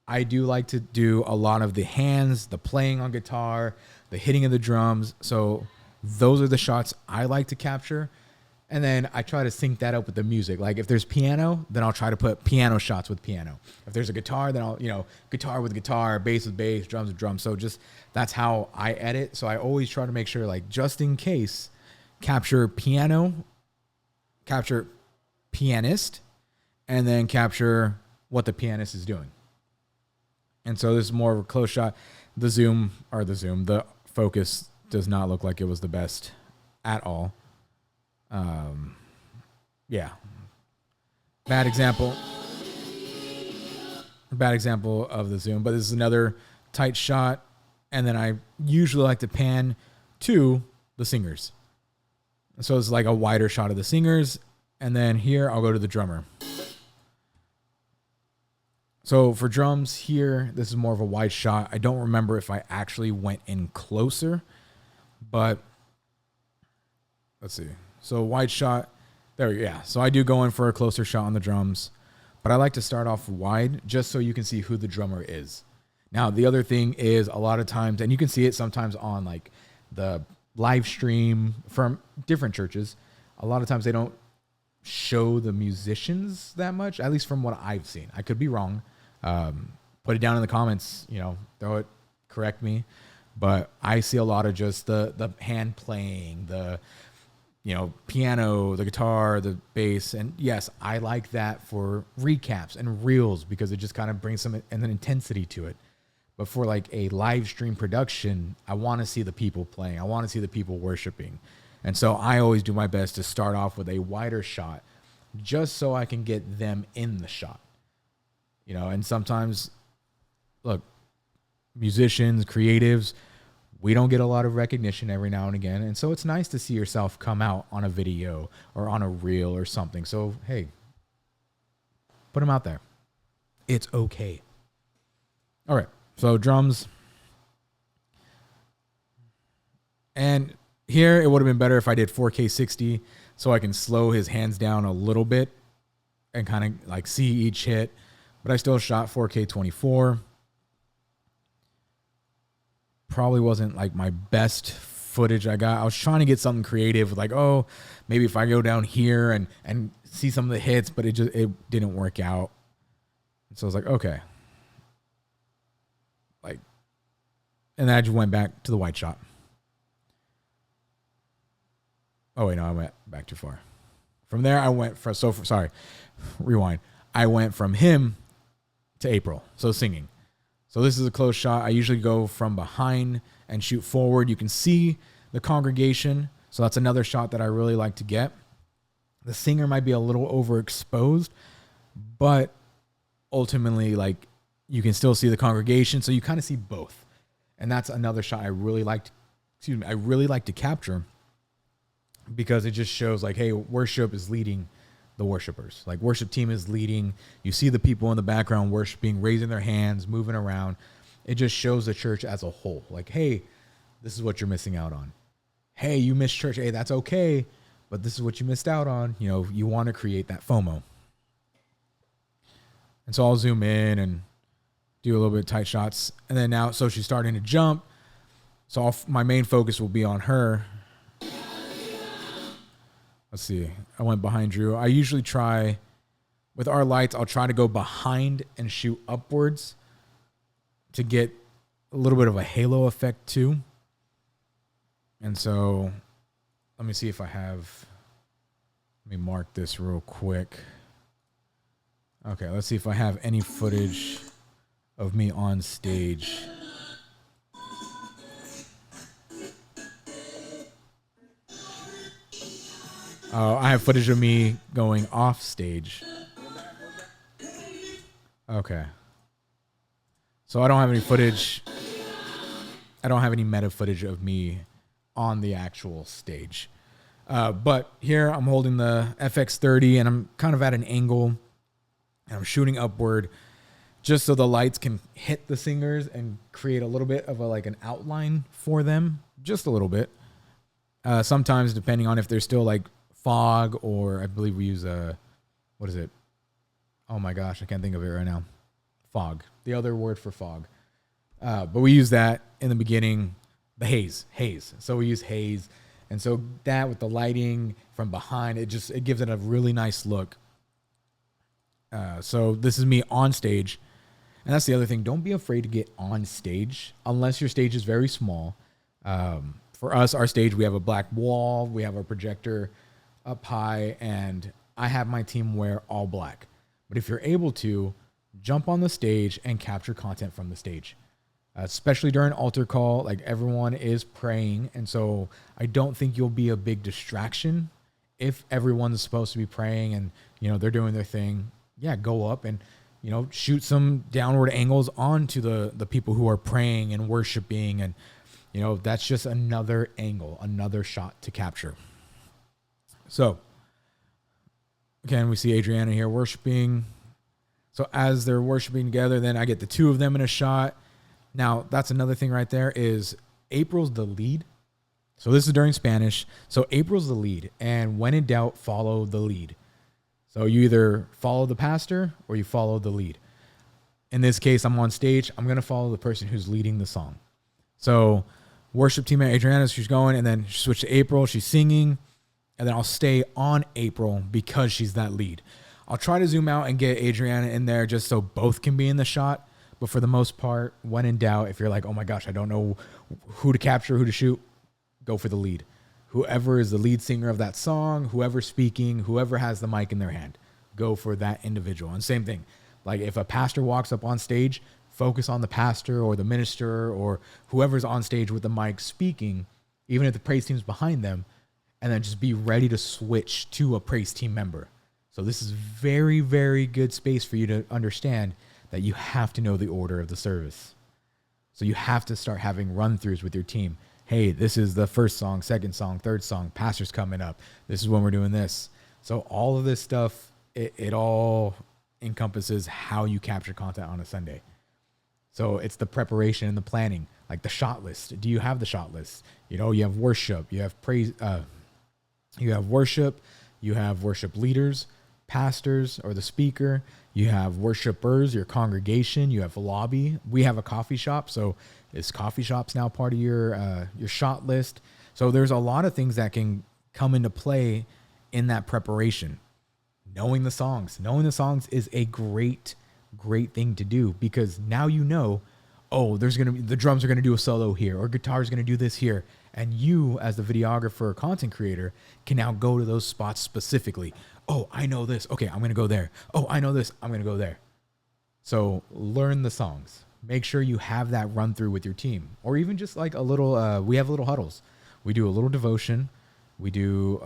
I do like to do a lot of the hands, the playing on guitar, the hitting of the drums. So those are the shots I like to capture. And then I try to sync that up with the music. Like if there's piano, then I'll try to put piano shots with piano. If there's a guitar, then I'll, guitar with guitar, bass with bass, drums with drums. So just that's how I edit. So I always try to make sure, like, just in case, capture piano, capture pianist, and then capture what the pianist is doing. And so this is more of a close shot. The focus does not look like it was the best at all. Yeah. Bad example of the zoom, but this is another tight shot. And then I usually like to pan to the singers. So it's like a wider shot of the singers. And then here I'll go to the drummer. So for drums here, this is more of a wide shot. I don't remember if I actually went in closer, but let's see. So wide shot, there we go. Yeah. So I do go in for a closer shot on the drums, but I like to start off wide just so you can see who the drummer is. Now, the other thing is a lot of times, and you can see it sometimes on like the live stream from different churches, a lot of times they don't show the musicians that much, at least from what I've seen. I could be wrong. Put it down in the comments, throw it, correct me. But I see a lot of just the hand playing, the piano, the guitar, the bass. And yes, I like that for recaps and reels because it just kind of brings some an intensity to it. But for like a live stream production, I want to see the people playing. I want to see the people worshiping. And so I always do my best to start off with a wider shot just so I can get them in the shot. And sometimes, look, musicians, creatives, we don't get a lot of recognition every now and again. And so it's nice to see yourself come out on a video or on a reel or something. So, hey, put them out there. It's okay. All right. So drums. And here it would have been better if I did 4K 60 so I can slow his hands down a little bit and kind of like see each hit. But I still shot 4K 24. Probably wasn't like my best footage I got. I was trying to get something creative with like, oh, maybe if I go down here and see some of the hits, but it didn't work out. So I was like, okay. And then I just went back to the wide shot. Oh wait, no, I went back too far. From there I went rewind. I went from him to April. So singing. So this is a close shot. I usually go from behind and shoot forward. You can see the congregation. So that's another shot that I really like to get. The singer might be a little overexposed, but ultimately, like, you can still see the congregation. So you kind of see both. And that's another shot I really like to capture because it just shows like, hey, worship is leading the worshipers. Like worship team is leading. You see the people in the background worshiping, raising their hands, moving around. It just shows the church as a whole. Like, hey, this is what you're missing out on. Hey, you missed church. Hey, that's okay. But this is what you missed out on. You want to create that FOMO. And so I'll zoom in and do a little bit of tight shots. And then now, so she's starting to jump. So my main focus will be on her. Let's see. I went behind Drew. I usually try, with our lights, I'll try to go behind and shoot upwards to get a little bit of a halo effect too. And so let me see if I have, let me mark this real quick. Okay, let's see if I have any footage of me on stage. I have footage of me going off stage. Okay. So I don't have any footage. I don't have any meta footage of me on the actual stage. But here I'm holding the FX30 and I'm kind of at an angle and I'm shooting upward just so the lights can hit the singers and create a little bit of like an outline for them, just a little bit. Sometimes depending on if there's still like fog, or I believe we use what is it? Oh my gosh, I can't think of it right now. Fog, the other word for fog. But we use that in the beginning, the haze. So we use haze. And so that with the lighting from behind, it gives it a really nice look. So this is me on stage. And that's the other thing. Don't be afraid to get on stage unless your stage is very small. For us, our stage, we have a black wall. We have our projector up high. And I have my team wear all black. But if you're able to, jump on the stage and capture content from the stage. Especially during altar call, like everyone is praying. And so I don't think you'll be a big distraction if everyone's supposed to be praying and, they're doing their thing. Yeah, go up and, shoot some downward angles onto the people who are praying and worshiping. And, that's just another angle, another shot to capture. So, again, we see Adriana here worshiping. So as they're worshiping together, then I get the two of them in a shot. Now, that's another thing right there is April's the lead. So this is during Spanish. So April's the lead. And when in doubt, follow the lead. So you either follow the pastor or you follow the lead. In this case, I'm on stage. I'm going to follow the person who's leading the song. So worship team at Adriana, she's going, and then switch to April. She's singing. And then I'll stay on April because she's that lead. I'll try to zoom out and get Adriana in there just so both can be in the shot. But for the most part, when in doubt, if you're like, oh my gosh, I don't know who to capture, who to shoot, go for the lead. Whoever is the lead singer of that song, whoever's speaking, whoever has the mic in their hand, go for that individual. And same thing, like if a pastor walks up on stage, focus on the pastor or the minister or whoever's on stage with the mic speaking, even if the praise team's behind them, and then just be ready to switch to a praise team member. So this is very, very good space for you to understand that you have to know the order of the service. So you have to start having run-throughs with your team. Hey, this is the first song, second song, third song, pastor's coming up. This is when we're doing this. So all of this stuff, it all encompasses how you capture content on a Sunday. So it's the preparation and the planning, like the shot list. Do you have the shot list? You have worship, you have praise, you have worship leaders, pastors or the speaker, you have worshipers, your congregation, you have a lobby. We have a coffee shop. So is coffee shops now part of your shot list? So there's a lot of things that can come into play in that preparation. Knowing the songs is a great thing to do because now the drums are going to do a solo here or guitar's going to do this here. And you as the videographer or content creator can now go to those spots specifically. Oh, I know this. Okay, I'm going to go there. Oh, I know this. I'm going to go there. So learn the songs. Make sure you have that run through with your team or even just like a little, we have little huddles. We do a little devotion. We do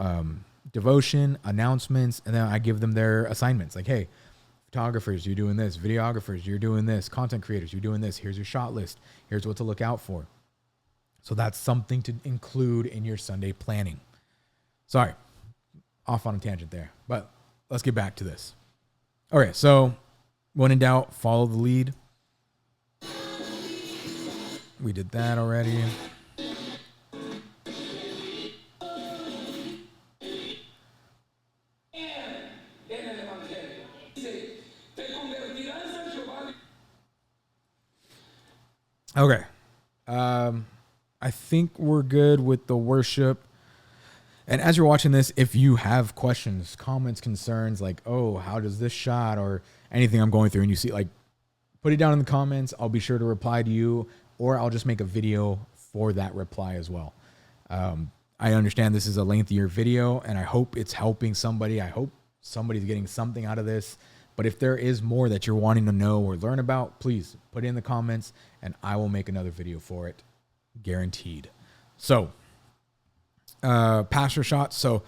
devotion, announcements, and then I give them their assignments. Like, hey, photographers, you're doing this. Videographers, you're doing this. Content creators, you're doing this. Here's your shot list. Here's what to look out for. So that's something to include in your Sunday planning. Sorry, off on a tangent there, but let's get back to this. All right, so when in doubt, follow the lead. We did that already. Okay. I think we're good with the worship. And as you're watching this, if you have questions, comments, concerns, like, oh, how does this shot or anything I'm going through, and you see, like, put it down in the comments. I'll be sure to reply to you, or I'll just make a video for that reply as well. I understand this is a lengthier video, and I hope it's helping somebody. I hope somebody's getting something out of this. But if there is more that you're wanting to know or learn about, please put it in the comments, and I will make another video for it, guaranteed. So, pastor shots. So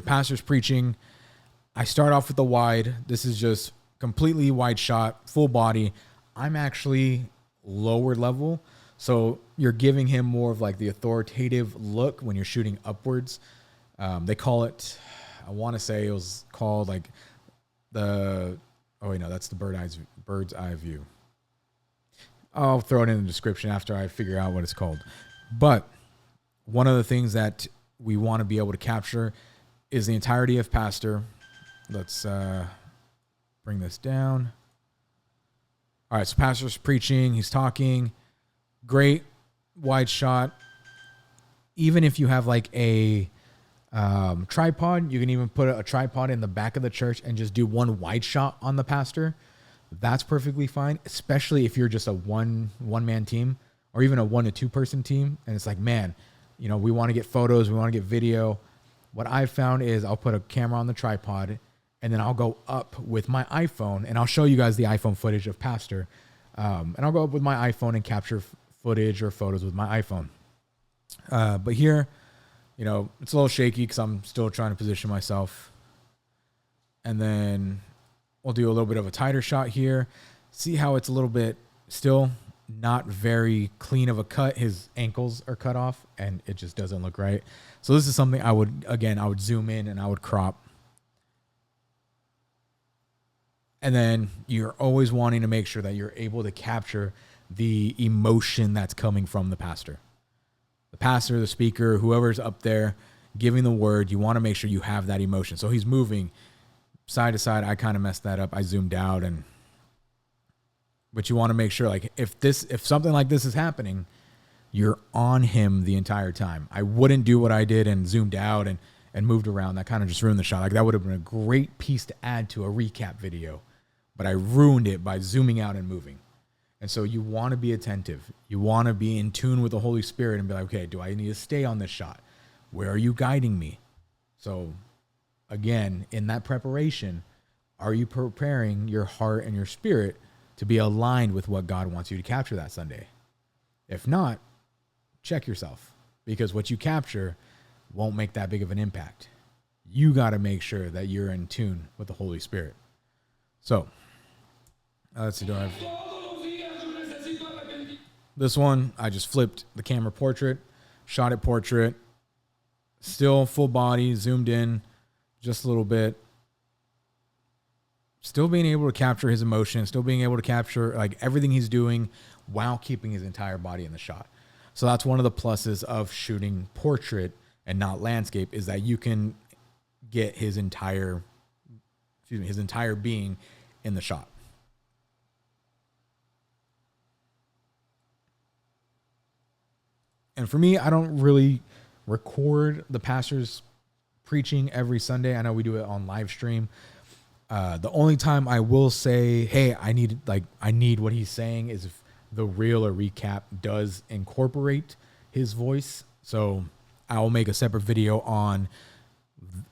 pastor's preaching. I start off with the wide. This is just completely wide shot, full body. I'm actually lower level. So you're giving him more of like the authoritative look when you're shooting upwards. They call it, I want to say it was called like oh wait, no, that's the bird's eye view. I'll throw it in the description after I figure out what it's called. But one of the things that we want to be able to capture is the entirety of Pastor. Let's bring this down. All right, so Pastor's preaching, he's talking. Great wide shot. Even if you have like a tripod, you can even put a tripod in the back of the church and just do one wide shot on the pastor. That's perfectly fine, especially if you're just a one-man team or even a 1 to 2 person team. And it's like, man, you know, we want to get photos, we want to get video. What I've found is I'll put a camera on the tripod and then I'll go up with my iPhone and I'll show you guys the iPhone footage of Pastor. And I'll go up with my iPhone and capture footage or photos with my iPhone. But here, you know, it's a little shaky because I'm still trying to position myself. And then we'll do a little bit of a tighter shot here. See how it's a little bit still not very clean of a cut. His ankles are cut off and it just doesn't look right. So this is something I would zoom in and I would crop. And then you're always wanting to make sure that you're able to capture the emotion that's coming from the pastor. The pastor, the speaker, whoever's up there giving the word, you want to make sure you have that emotion. So he's moving side to side. I kind of messed that up. I zoomed out but you want to make sure, like, if something like this is happening, you're on him the entire time. I wouldn't do what I did and zoomed out and moved around. That kind of just ruined the shot. Like, that would have been a great piece to add to a recap video, but I ruined it by zooming out and moving. And so you want to be attentive. You want to be in tune with the Holy Spirit and be like, okay, do I need to stay on this shot? Where are you guiding me? So again, in that preparation, are you preparing your heart and your spirit to be aligned with what God wants you to capture that Sunday? If not, check yourself, because what you capture won't make that big of an impact. You got to make sure that you're in tune with the Holy Spirit. So let's see, do I have... This one, I just flipped the camera portrait, shot it portrait, still full body, zoomed in just a little bit. Still being able to capture his emotion, still being able to capture like everything he's doing while keeping his entire body in the shot. So that's one of the pluses of shooting portrait and not landscape, is that you can get his entire being in the shot. And for me, I don't really record the pastor's preaching every Sunday. I know we do it on live stream. The only time I will say, hey, I need what he's saying is if the reel or recap does incorporate his voice. So I will make a separate video on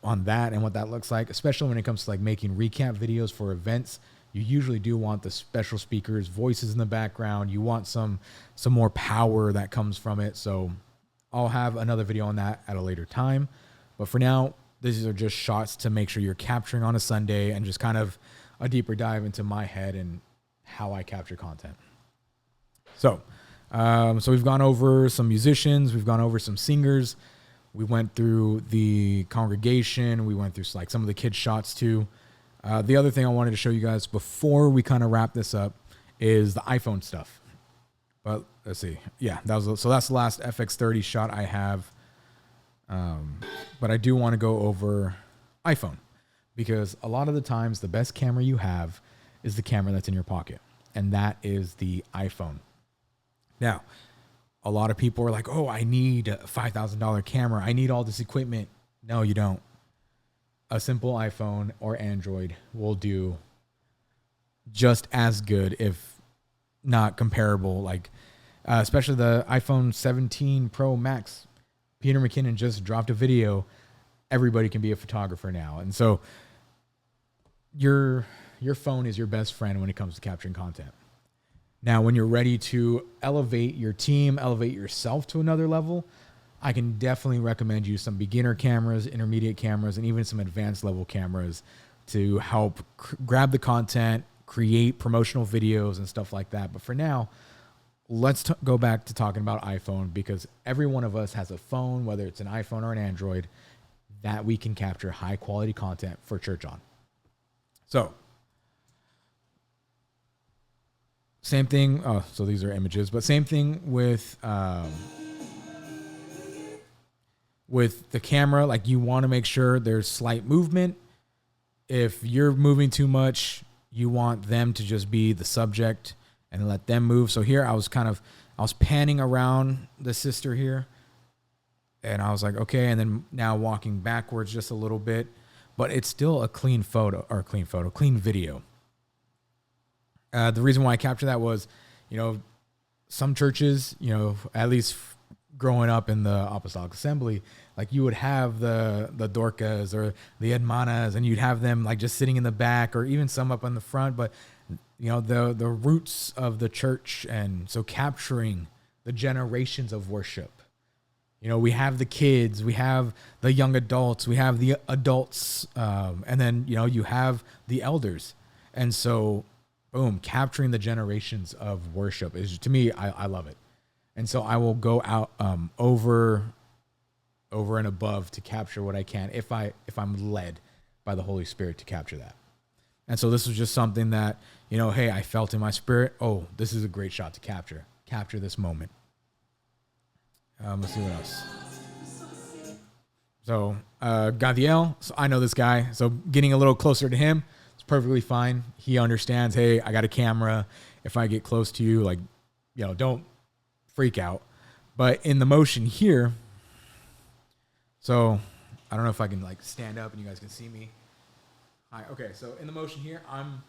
that and what that looks like, especially when it comes to like making recap videos for events. You usually do want the special speakers' voices in the background. You want some more power that comes from it. So I'll have another video on that at a later time. But for now, these are just shots to make sure you're capturing on a Sunday and just kind of a deeper dive into my head and how I capture content. So we've gone over some musicians. We've gone over some singers. We went through the congregation. We went through like some of the kids' shots too. The other thing I wanted to show you guys before we kind of wrap this up is the iPhone stuff. But let's see. Yeah, that's the last FX30 shot I have. But I do want to go over iPhone, because a lot of the times the best camera you have is the camera that's in your pocket, and that is the iPhone. Now, a lot of people are like, oh, I need a $5,000 camera. I need all this equipment. No, you don't. A simple iPhone or Android will do just as good, if not comparable. Like, especially the iPhone 17 Pro Max. Peter McKinnon just dropped a video. Everybody can be a photographer now. And so your phone is your best friend when it comes to capturing content. Now, when you're ready to elevate your team, elevate yourself to another level, I can definitely recommend you some beginner cameras, intermediate cameras, and even some advanced level cameras to help grab the content, create promotional videos and stuff like that. But for now, let's go back to talking about iPhone, because every one of us has a phone, whether it's an iPhone or an Android. that we can capture high quality content for church on. So same thing. Oh, so these are images, but same thing with the camera. Like, you want to make sure there's slight movement. If you're moving too much, you want them to just be the subject and let them move. So here I was panning around the sister here, and I was like, okay. And then now walking backwards just a little bit, but it's still a clean video. The reason why I captured that was, some churches, at least growing up in the Apostolic Assembly, like, you would have the Dorcas or the Hermanas, and you'd have them like just sitting in the back, or even some up on the front, but the roots of the church. And so capturing the generations of worship, we have the kids, we have the young adults, we have the adults, and then, you have the elders. And so, boom, capturing the generations of worship is, to me, I love it. And so I will go out over and above to capture what I can if I'm led by the Holy Spirit to capture that. And so this was just something that, hey, I felt in my spirit, oh, this is a great shot to capture this moment. Let's see what else. So Gadiel, so I know this guy, so getting a little closer to him, it's perfectly fine. He understands, hey, I got a camera. If I get close to you, like, don't freak out. But in the motion here, so I don't know if I can like stand up and you guys can see me. Hi. Okay. So in the motion here, I'm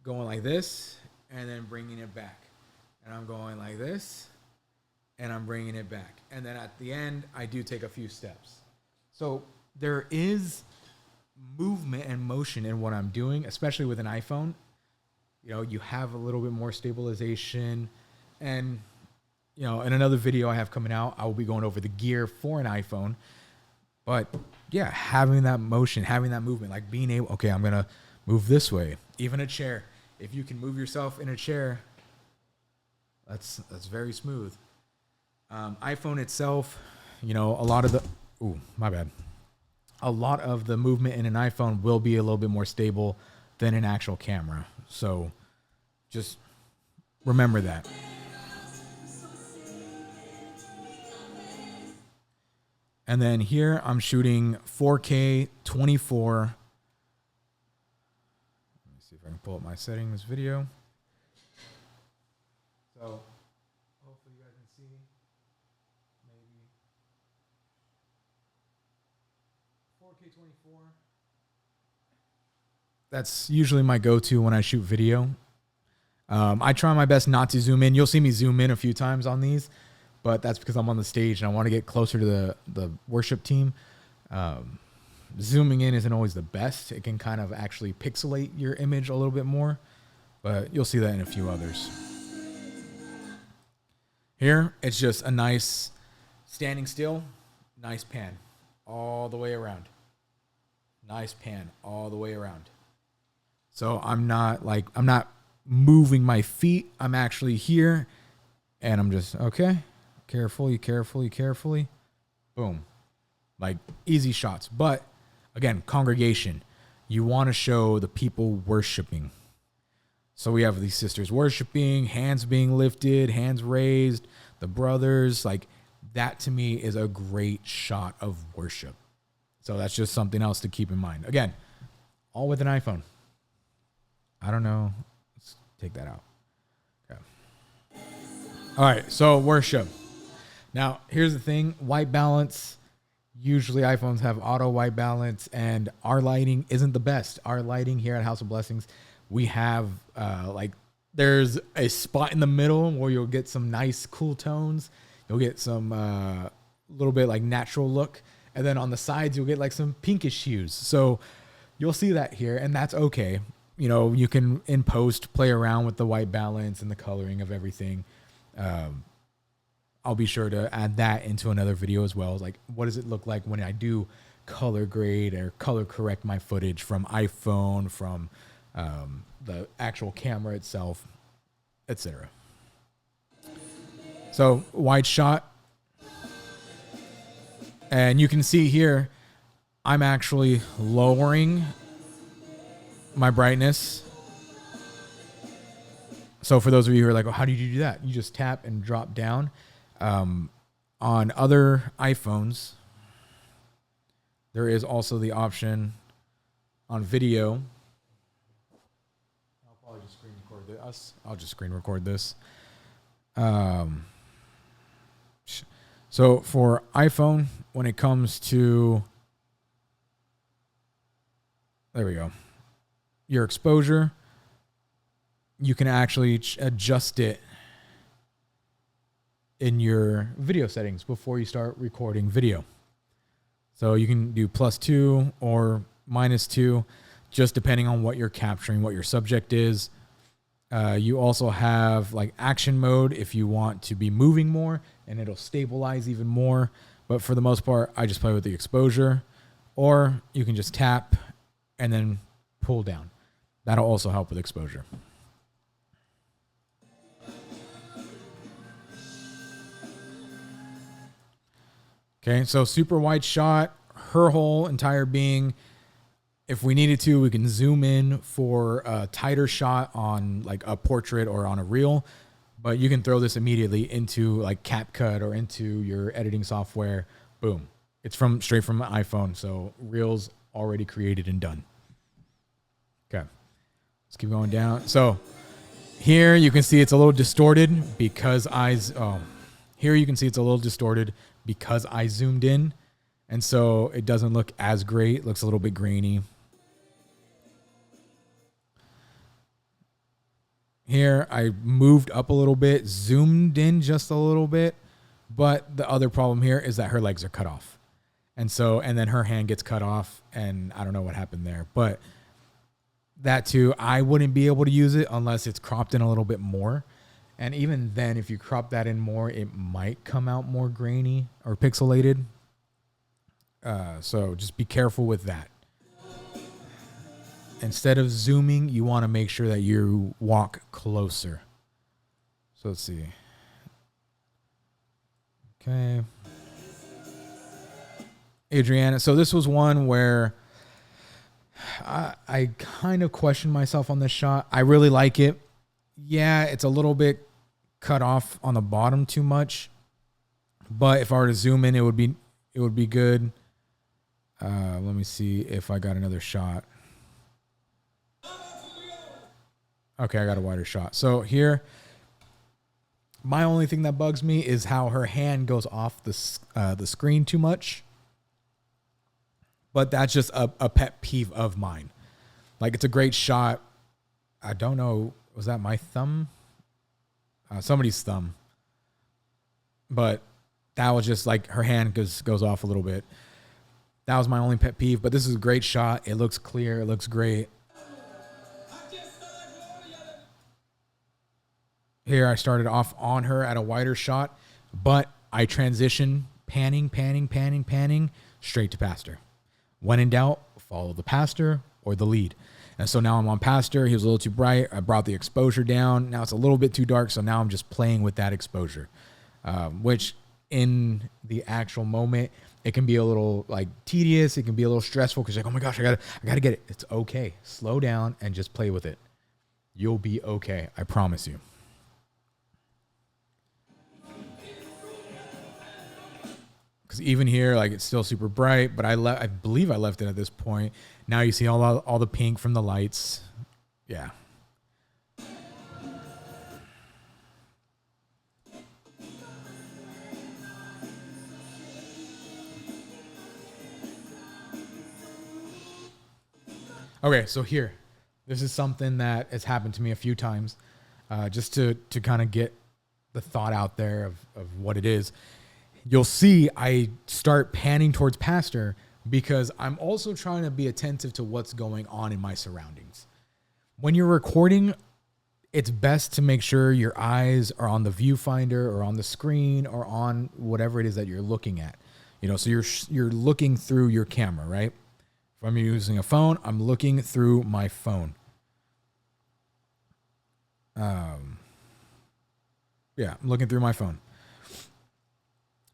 going like this and then bringing it back, and I'm going like this and I'm bringing it back. And then at the end, I do take a few steps. So there is movement and motion in what I'm doing, especially with an iPhone. You have a little bit more stabilization. And, in another video I have coming out, I will be going over the gear for an iPhone. But yeah, having that motion, having that movement, like being able, okay, I'm going to move this way. Even a chair. If you can move yourself in a chair, that's very smooth. iPhone itself, a lot of the movement in an iPhone will be a little bit more stable than an actual camera. So just remember that. And then here I'm shooting 4K 24. Let me see if I can pull up my settings video. So hopefully you guys can see. Maybe 4K 24. That's usually my go-to when I shoot video. I try my best not to zoom in. You'll see me zoom in a few times on these, but that's because I'm on the stage and I want to get closer to the worship team. Zooming in isn't always the best. It can kind of actually pixelate your image a little bit more, but you'll see that in a few others. Here, it's just a nice standing still, nice pan all the way around. Nice pan all the way around. So I'm not moving my feet. I'm actually here and I'm just, okay, carefully. Boom. Like easy shots. But again, congregation, you want to show the people worshiping. So we have these sisters worshiping, hands being lifted, hands raised, the brothers, like that to me is a great shot of worship. So that's just something else to keep in mind. Again, all with an iPhone. I don't know. Let's take that out. Okay. All right. So worship. Now, here's the thing. White balance. Usually iPhones have auto white balance, and our lighting isn't the best. Our lighting here at House of Blessings, we have there's a spot in the middle where you'll get some nice cool tones. You'll get some little bit like natural look. And then on the sides, you'll get like some pinkish hues. So you'll see that here, and that's okay. You can in post play around with the white balance and the coloring of everything. I'll be sure to add that into another video as well. Like, what does it look like when I do color grade or color correct my footage from iPhone, from the actual camera itself, etc. So wide shot. And you can see here, I'm actually lowering my brightness. So for those of you who are like, oh, how do you do that? You just tap and drop down. On other iPhones, there is also the option on video. I'll probably just screen record this. I'll just screen record this. So for iPhone, when it comes to, there we go, your exposure, you can actually adjust it in your video settings before you start recording video. So you can do +2 or -2, just depending on what you're capturing, what your subject is. You also have like action mode if you want to be moving more, and it'll stabilize even more. But for the most part, I just play with the exposure, or you can just tap and then pull down. That'll also help with exposure. Okay, so super wide shot, her whole entire being. If we needed to, we can zoom in for a tighter shot on like a portrait or on a reel, but you can throw this immediately into like CapCut or into your editing software. Boom. It's straight from an iPhone, so reels already created and done. Okay, let's keep going down. So here you can see it's a little distorted because here you can see it's a little distorted because I zoomed in, and so it doesn't look as great. It looks a little bit grainy. Here I moved up a little bit, zoomed in just a little bit, but the other problem here is that her legs are cut off. And then her hand gets cut off, and I don't know what happened there, but that too, I wouldn't be able to use it unless it's cropped in a little bit more. And even then, if you crop that in more, it might come out more grainy or pixelated. So just be careful with that. Instead of zooming, you want to make sure that you walk closer. So let's see. Okay. Adriana. So this was one where I kind of questioned myself on this shot. I really like it. Yeah, it's a little bit cut off on the bottom too much, but if I were to zoom in, it would be good. Let me see if I got another shot. Okay, I got a wider shot. So here, my only thing that bugs me is how her hand goes off the screen too much. But that's just a pet peeve of mine. Like, it's a great shot. I don't know. Was that my thumb? Somebody's thumb. But that was just like her hand goes off a little bit. That was my only pet peeve. But this is a great shot. It looks clear. It looks great. Here I started off on her at a wider shot, but I transitioned panning, straight to pastor. When in doubt, follow the pastor or the lead. And so now I'm on pastor. He was a little too bright. I brought the exposure down. Now it's a little bit too dark, so now I'm just playing with that exposure, which in the actual moment, it can be a little like tedious. It can be a little stressful because you're like, oh my gosh, I gotta get it. It's okay. Slow down and just play with it. You'll be okay. I promise you. Because even here, like, it's still super bright, but I believe I left it at this point. Now you see all the pink from the lights. Yeah. Okay, so here, this is something that has happened to me a few times, just to kind of get the thought out there of what it is. You'll see I start panning towards pastor because I'm also trying to be attentive to what's going on in my surroundings. When you're recording, it's best to make sure your eyes are on the viewfinder or on the screen or on whatever it is that you're looking at. You know, so you're looking through your camera, right? If I'm using a phone, I'm looking through my phone. I'm looking through my phone.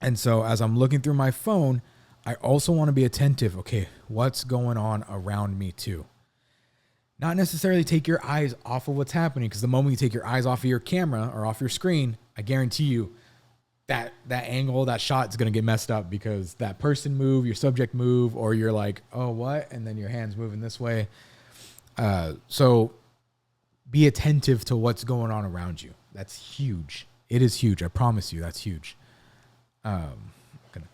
And so as I'm looking through my phone, I also want to be attentive. Okay, what's going on around me too? Not necessarily take your eyes off of what's happening, because the moment you take your eyes off of your camera or off your screen, I guarantee you that angle, that shot is going to get messed up, because that person move, your subject move, or you're like, oh, what? And then your hand's moving this way. So be attentive to what's going on around you. That's huge. It is huge. I promise you, that's huge. I'm going to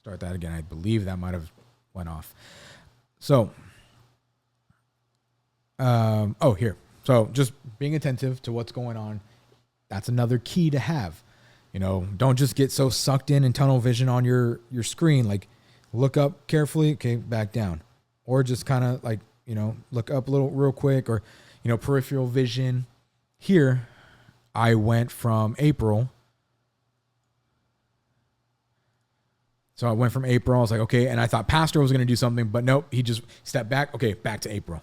start that again. I believe that might have went off. So, here. So just being attentive to what's going on. That's another key to have. Don't just get so sucked in tunnel vision on your screen. Like, look up carefully. Okay, back down. Or just kind of like, look up a little real quick, or, peripheral vision. Here, I went from April. So I went from April. I was like, okay. And I thought Pastor was going to do something, but nope. He just stepped back. Okay, back to April.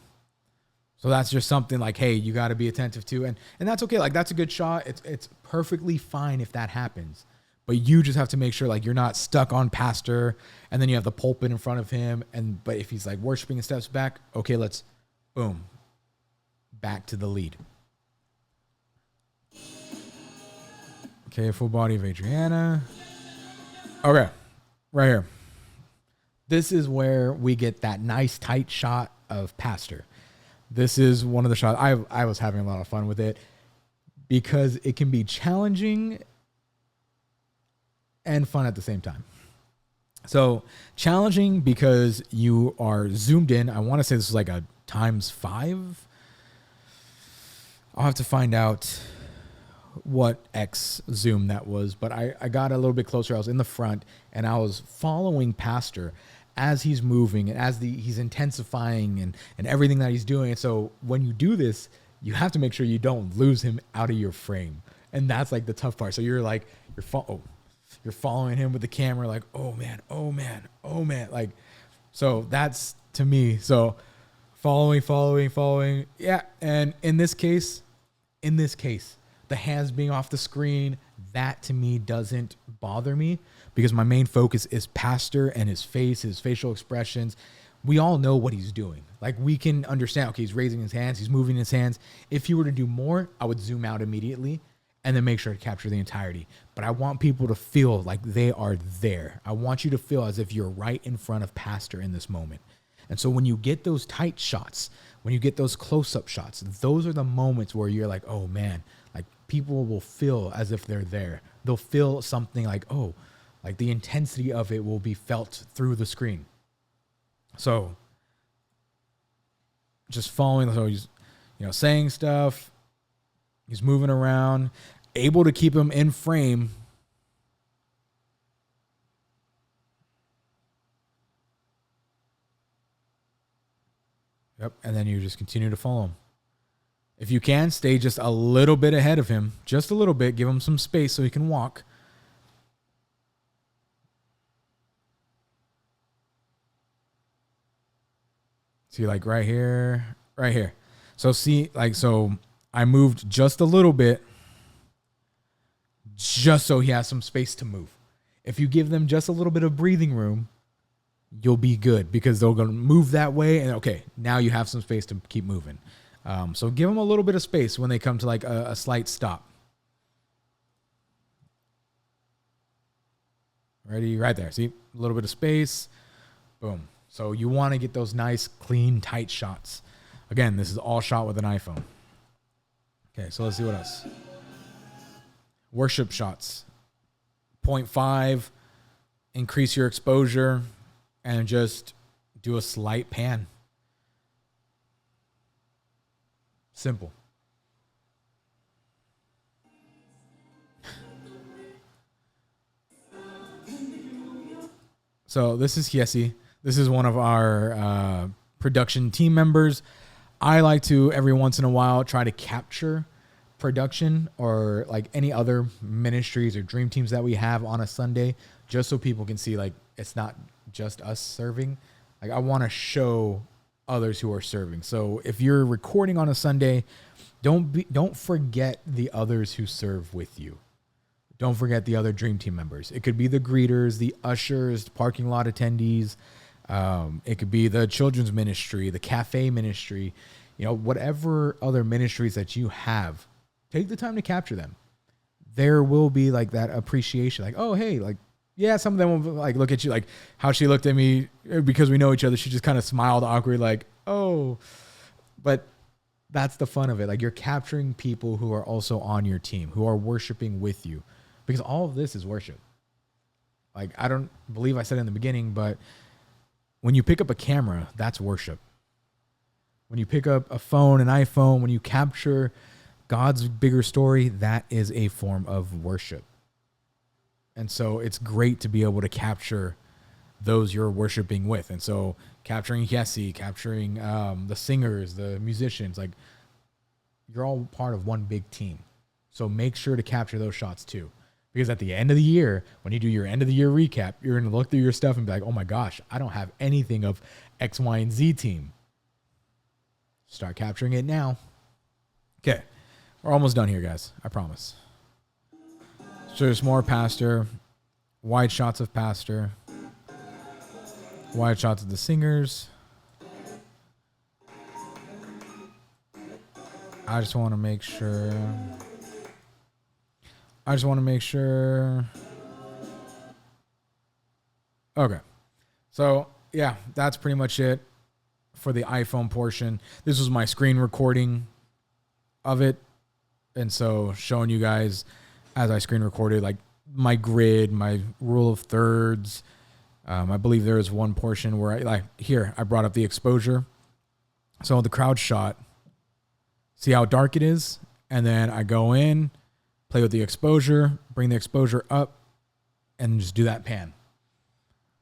So that's just something like, hey, you got to be attentive to. And that's okay. Like, that's a good shot. It's perfectly fine if that happens. But you just have to make sure, like, you're not stuck on Pastor, and then you have the pulpit in front of him. But if he's like worshiping and steps back, okay, let's, boom, back to the lead. Okay, full body of Adriana. Okay, right here. This is where we get that nice tight shot of Pastor. This is one of the shots. I was having a lot of fun with it, because it can be challenging and fun at the same time. So challenging because you are zoomed in. I want to say this is like a x5. I'll have to find out what X zoom that was, but I got a little bit closer. I was in the front, and I was following Pastor as he's moving, and as he's intensifying and everything that he's doing. And so when you do this, you have to make sure you don't lose him out of your frame. And that's like the tough part. So you're like, you're following him with the camera, like, oh man. Like, so that's to me. So following. Yeah. And in this case, the hands being off the screen, that to me doesn't bother me, because my main focus is Pastor and his face, his facial expressions. We all know what he's doing. Like, we can understand, okay, he's raising his hands, he's moving his hands. If he were to do more, I would zoom out immediately and then make sure to capture the entirety. But I want people to feel like they are there. I want you to feel as if you're right in front of Pastor in this moment. And so when you get those tight shots, when you get those close-up shots, those are the moments where you're like, oh man, like, people will feel as if they're there. They'll feel something like, oh, like the intensity of it will be felt through the screen. So just following, so he's, saying stuff, he's moving around, able to keep him in frame. Yep. And then you just continue to follow him. If you can, stay just a little bit ahead of him, just a little bit, give him some space so he can walk. See, like right here. So see, like, so I moved just a little bit, just so he has some space to move. If you give them just a little bit of breathing room, you'll be good, because they're going to move that way. And okay, now you have some space to keep moving. So give them a little bit of space when they come to like a slight stop. Ready? Right there. See, a little bit of space. Boom. So you want to get those nice, clean, tight shots. Again, this is all shot with an iPhone. Okay, so let's see what else. Worship shots. 0.5, increase your exposure, and just do a slight pan. Simple. So this is Hiesi. This is one of our production team members. I like to, every once in a while, try to capture production or like any other ministries or dream teams that we have on a Sunday, just so people can see, like, it's not just us serving. Like, I want to show others who are serving. So if you're recording on a Sunday, don't forget the others who serve with you. Don't forget the other dream team members. It could be the greeters, the ushers, parking lot attendees. It could be the children's ministry, the cafe ministry, whatever other ministries that you have. Take the time to capture them. There will be like that appreciation, like, oh, hey, like, yeah, some of them will like look at you like how she looked at me because we know each other. She just kind of smiled awkwardly, like, oh, but that's the fun of it. Like, you're capturing people who are also on your team, who are worshiping with you, because all of this is worship. Like, I don't believe I said it in the beginning, but when you pick up a camera, that's worship. When you pick up a phone, an iPhone, when you capture God's bigger story, that is a form of worship. And so it's great to be able to capture those you're worshiping with. And so capturing Jesse, capturing the singers, the musicians, like, you're all part of one big team. So make sure to capture those shots too. Because at the end of the year, when you do your end of the year recap, you're going to look through your stuff and be like, oh my gosh, I don't have anything of X, Y, and Z team. Start capturing it now. Okay. We're almost done here, guys. I promise. So there's more pastor, wide shots of pastor, wide shots of the singers. I just want to make sure. Okay. So, yeah, that's pretty much it for the iPhone portion. This was my screen recording of it. And so showing you guys as I screen recorded, like, my grid, my rule of thirds. I believe there is one portion where I brought up the exposure. So the crowd shot, see how dark it is? And then I go in, play with the exposure, bring the exposure up, and just do that pan.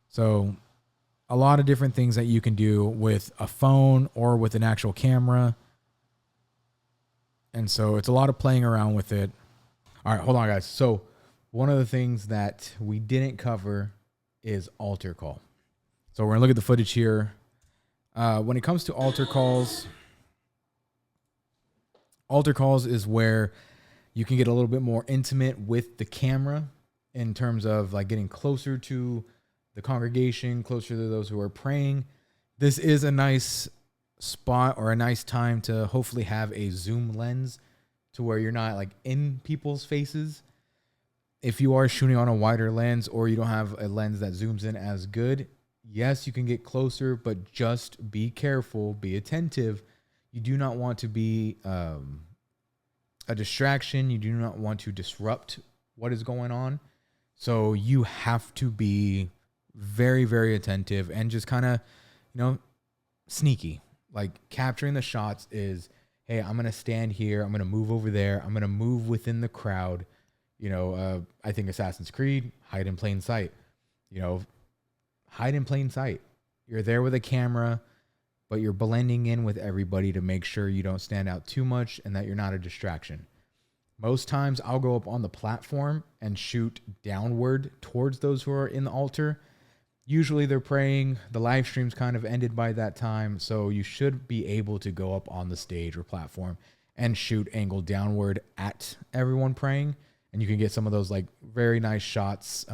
So a lot of different things that you can do with a phone or with an actual camera. And so it's a lot of playing around with it. All right, hold on, guys. So one of the things that we didn't cover is altar call. So we're going to look at the footage here. When it comes to altar calls is where you can get a little bit more intimate with the camera in terms of like getting closer to the congregation, closer to those who are praying. This is a nice spot or a nice time to hopefully have a zoom lens to where you're not like in people's faces. If you are shooting on a wider lens or you don't have a lens that zooms in as good, yes, you can get closer, but just be careful, be attentive. You do not want to be a distraction. You do not want to disrupt what is going on. So you have to be very, very attentive and just kind of, sneaky. Like, capturing the shots is, hey, I'm going to stand here. I'm going to move over there. I'm going to move within the crowd. I think Assassin's Creed, hide in plain sight. Hide in plain sight. You're there with a camera, but you're blending in with everybody to make sure you don't stand out too much and that you're not a distraction. Most times I'll go up on the platform and shoot downward towards those who are in the altar. Usually they're praying. The live stream's kind of ended by that time, so you should be able to go up on the stage or platform and shoot angled downward at everyone praying. And you can get some of those like very nice shots,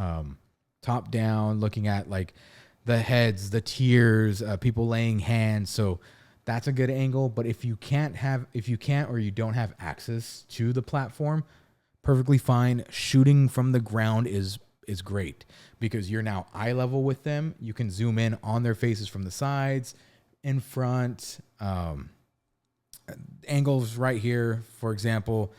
top down, looking at like the heads, the tears, people laying hands. So that's a good angle. But if you can't or you don't have access to the platform, perfectly fine. Shooting from the ground is great because you're now eye level with them. You can zoom in on their faces from the sides, in front, angles right here. For example,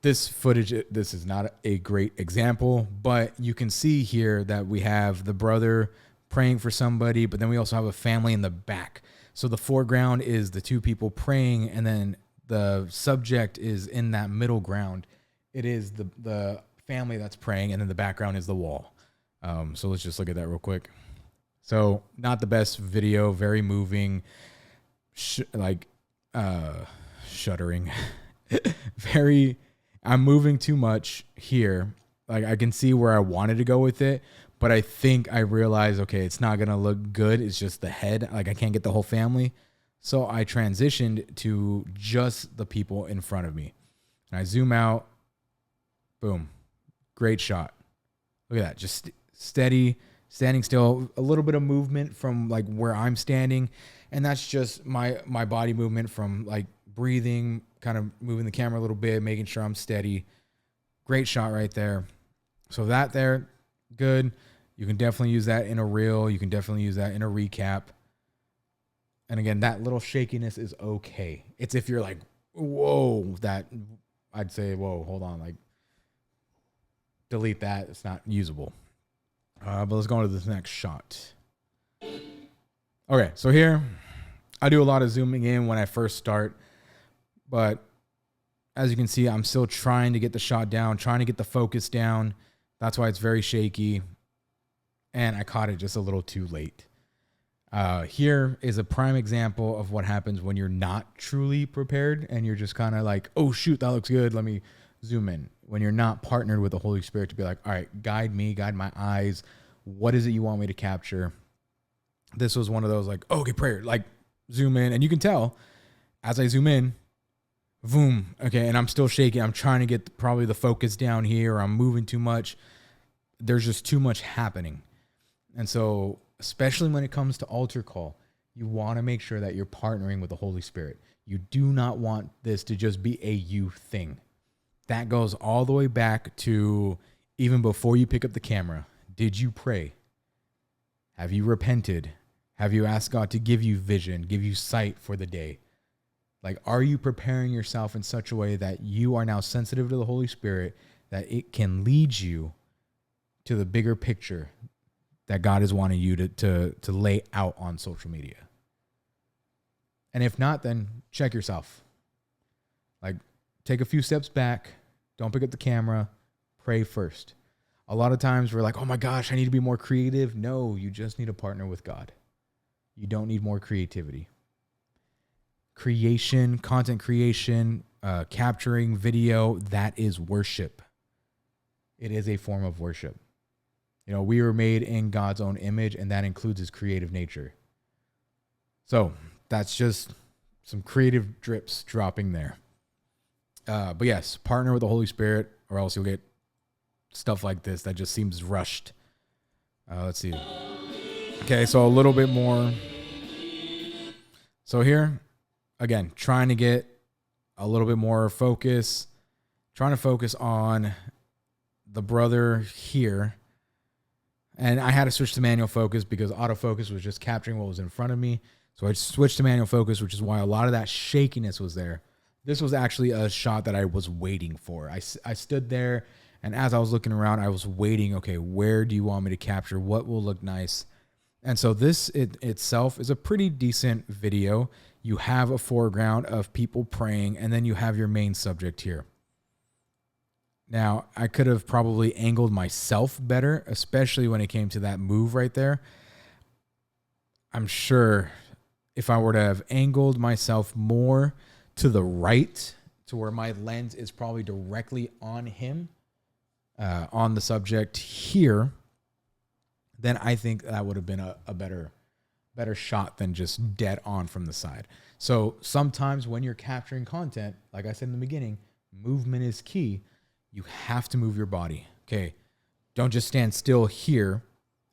this footage, this is not a great example, but you can see here that we have the brother praying for somebody, but then we also have a family in the back. So the foreground is the two people praying, and then the subject is in that middle ground. It is the family that's praying, and then the background is the wall. So let's just look at that real quick. So not the best video, very moving, shuddering. I'm moving too much here. Like, I can see where I wanted to go with it, but I think I realized, okay, it's not going to look good. It's just the head. Like, I can't get the whole family. So I transitioned to just the people in front of me. And I zoom out. Boom. Great shot. Look at that. Just steady, standing still, a little bit of movement from like where I'm standing. And that's just my body movement from like breathing, kind of moving the camera a little bit, making sure I'm steady. Great shot right there. So that there, good. You can definitely use that in a reel. You can definitely use that in a recap. And again, that little shakiness is okay. It's if you're like, whoa, that I'd say, whoa, hold on. Like, delete that. It's not usable. But let's go on to this next shot. Okay, so here, I do a lot of zooming in when I first start. But as you can see, I'm still trying to get the shot down, trying to get the focus down. That's why it's very shaky. And I caught it just a little too late. Here is a prime example of what happens when you're not truly prepared and you're just kind of like, oh, shoot, that looks good. Let me zoom in. When you're not partnered with the Holy Spirit to be like, all right, guide me, guide my eyes. What is it you want me to capture? This was one of those like, okay, prayer, like zoom in. And you can tell as I zoom in, boom. Okay. And I'm still shaking. I'm trying to get probably the focus down here. Or I'm moving too much. There's just too much happening. And so, especially when it comes to altar call, you want to make sure that you're partnering with the Holy Spirit. You do not want this to just be a you thing. That goes all the way back to even before you pick up the camera. Did you pray? Have you repented? Have you asked God to give you vision, give you sight for the day? Like, are you preparing yourself in such a way that you are now sensitive to the Holy Spirit, that it can lead you to the bigger picture that God is wanting you to lay out on social media? And if not, then check yourself. Like, take a few steps back. Don't pick up the camera. Pray first. A lot of times we're like, oh my gosh, I need to be more creative. No, you just need to partner with God. You don't need more creativity. Creation, content creation, capturing video, that is worship. It is a form of worship. You know, we were made in God's own image, and that includes his creative nature. So that's just some creative drips dropping there. But yes, partner with the Holy Spirit, or else you'll get stuff like this that just seems rushed. Let's see. Okay, so a little bit more. So here, again, trying to get a little bit more focus, trying to focus on the brother here. And I had to switch to manual focus because autofocus was just capturing what was in front of me. So I switched to manual focus, which is why a lot of that shakiness was there. This was actually a shot that I was waiting for. I stood there, and as I was looking around, I was waiting. Okay, where do you want me to capture? What will look nice? And so this itself is a pretty decent video. You have a foreground of people praying, and then you have your main subject here. Now, I could have probably angled myself better, especially when it came to that move right there. I'm sure if I were to have angled myself more to the right, to where my lens is probably directly on him, on the subject here, then I think that would have been a better shot than just dead on from the side. So sometimes when you're capturing content, like I said in the beginning, movement is key. You have to move your body. Okay. Don't just stand still here.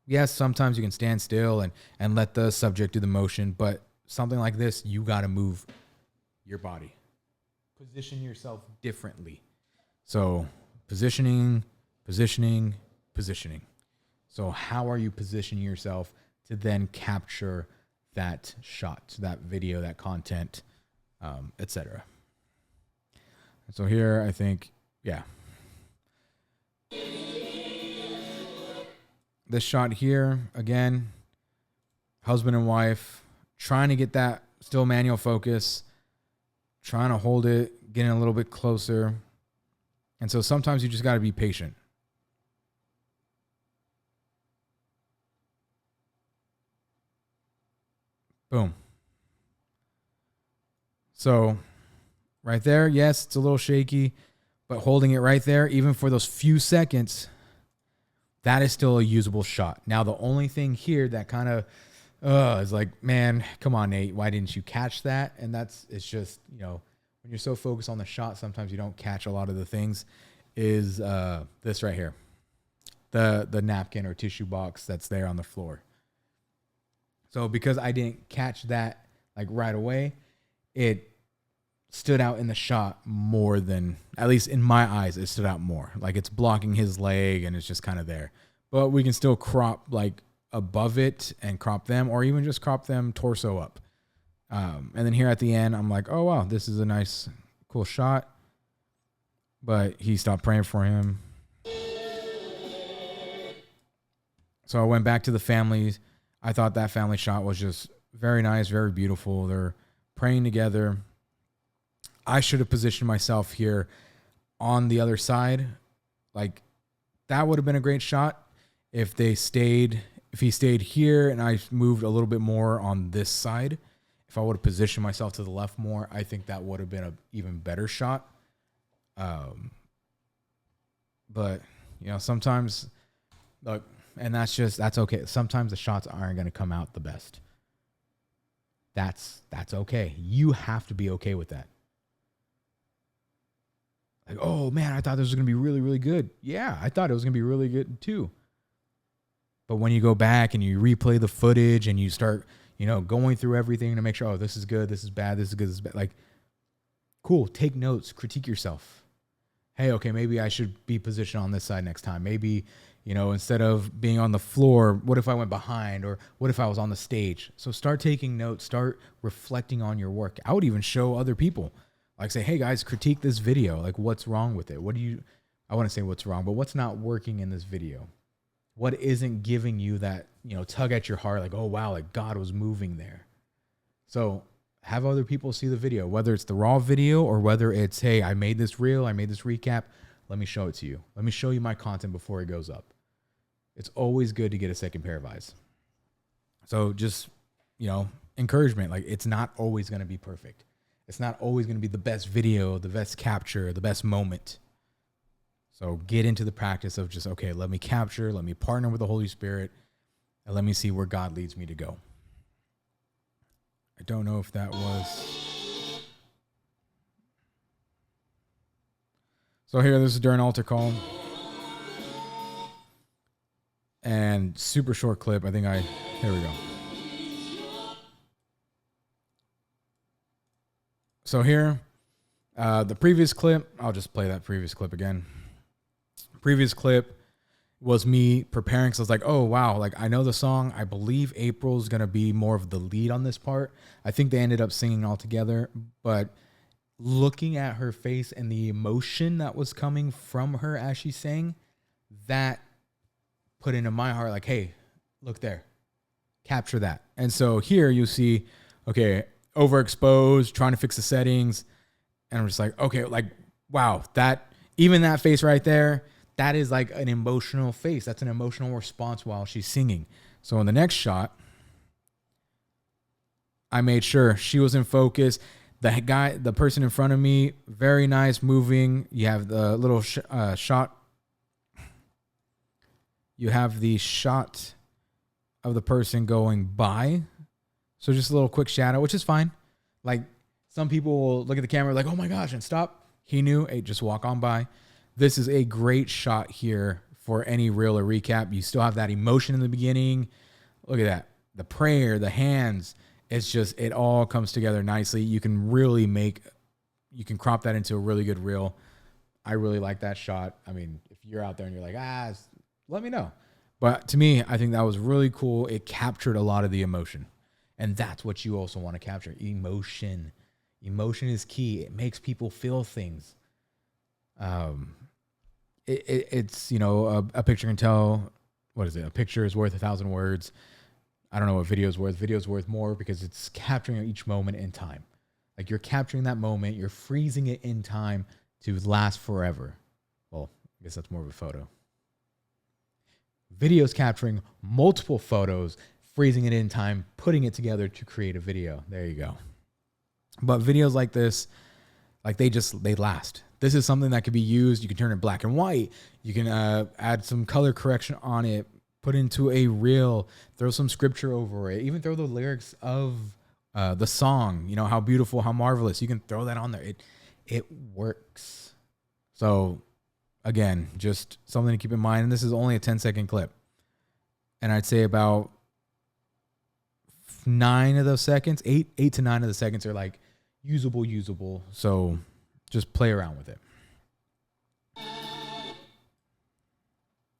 Yes, sometimes you can stand still and let the subject do the motion, but something like this, you got to move your body. Position yourself differently. So positioning. So how are you positioning yourself to then capture that shot, that video, that content, etc. So here, I think, yeah. This shot here, again, husband and wife, trying to get that still manual focus, trying to hold it, getting a little bit closer. And so sometimes you just got to be patient. Boom. So right there, yes, it's a little shaky, but holding it right there, even for those few seconds, that is still a usable shot. Now, the only thing here that kind of is like, man, come on, Nate, why didn't you catch that? And it's just, you know, when you're so focused on the shot, sometimes you don't catch a lot of the things. is this right here. The napkin or tissue box that's there on the floor. So because I didn't catch that like right away, it stood out in the shot more than, at least in my eyes, it stood out more. Like it's blocking his leg and it's just kind of there. But we can still crop like above it and crop them, or even just crop them torso up. And then here at the end, I'm like, oh, wow, this is a nice, cool shot. But he stopped praying for him. So I went back to the families. I thought that family shot was just very nice, very beautiful. They're praying together. I should have positioned myself here on the other side. Like that would have been a great shot if he stayed here and I moved a little bit more on this side. If I would have positioned myself to the left more, I think that would have been an even better shot. But you know, sometimes look, and that's okay. Sometimes the shots aren't going to come out the best. That's okay. You have to be okay with that. Like, oh man, I thought this was going to be really, really good. Yeah, I thought it was going to be really good too. But when you go back and you replay the footage and you start, you know, going through everything to make sure, oh, this is good, this is bad, this is good, this is bad. Like, cool, take notes, critique yourself. Hey, okay, maybe I should be positioned on this side next time. Maybe, you know, instead of being on the floor, what if I went behind, or what if I was on the stage? So start taking notes, start reflecting on your work. I would even show other people. Like say, hey guys, critique this video. Like what's wrong with it? I want to say what's wrong, but what's not working in this video? What isn't giving you that, you know, tug at your heart? Like, oh wow, like God was moving there. So have other people see the video, whether it's the raw video or whether it's, hey, I made this reel, I made this recap. Let me show it to you. Let me show you my content before it goes up. It's always good to get a second pair of eyes. So just, you know, encouragement. Like it's not always going to be perfect. It's not always going to be the best video, the best capture, the best moment. So get into the practice of just, okay, let me capture, let me partner with the Holy Spirit, and let me see where God leads me to go. I don't know if that was... So here, this is during altar call. And super short clip. Here we go. So here, the previous clip, I'll just play that previous clip again. Previous clip was me preparing. So I was like, oh, wow. Like I know the song. I believe April's going to be more of the lead on this part. I think they ended up singing all together, but looking at her face and the emotion that was coming from her as she sang, that put into my heart, like, hey, look there, capture that. And so here you see, okay, overexposed, trying to fix the settings. And I'm just like, okay, like, wow, even that face right there, that is like an emotional face. That's an emotional response while she's singing. So in the next shot, I made sure she was in focus. The person in front of me, very nice, moving. You have the little shot. You have the shot of the person going by. So just a little quick shadow, which is fine. Like some people will look at the camera like, oh my gosh, and stop. He knew, hey, just walk on by. This is a great shot here for any reel or recap. You still have that emotion in the beginning. Look at that. The prayer, the hands, it's just, it all comes together nicely. You can crop that into a really good reel. I really like that shot. I mean, if you're out there and you're like, let me know. But to me, I think that was really cool. It captured a lot of the emotion. And that's what you also want to capture. Emotion. Emotion is key. It makes people feel things. It's, you know, a picture can tell, what is it? A picture is worth 1,000 words. I don't know what video is worth. Video is worth more because it's capturing each moment in time. Like you're capturing that moment. You're freezing it in time to last forever. Well, I guess that's more of a photo. Video's capturing multiple photos, freezing it in time, putting it together to create a video. There you go. But videos like this, like they last. This is something that could be used. You can turn it black and white. You can add some color correction on it, put into a reel, throw some scripture over it, even throw the lyrics of the song, you know, how beautiful, how marvelous. You can throw that on there. It works. So again, just something to keep in mind. And this is only a 10-second clip. And I'd say about 9 of those seconds, 8 to 9 of the seconds are like usable. So just play around with it.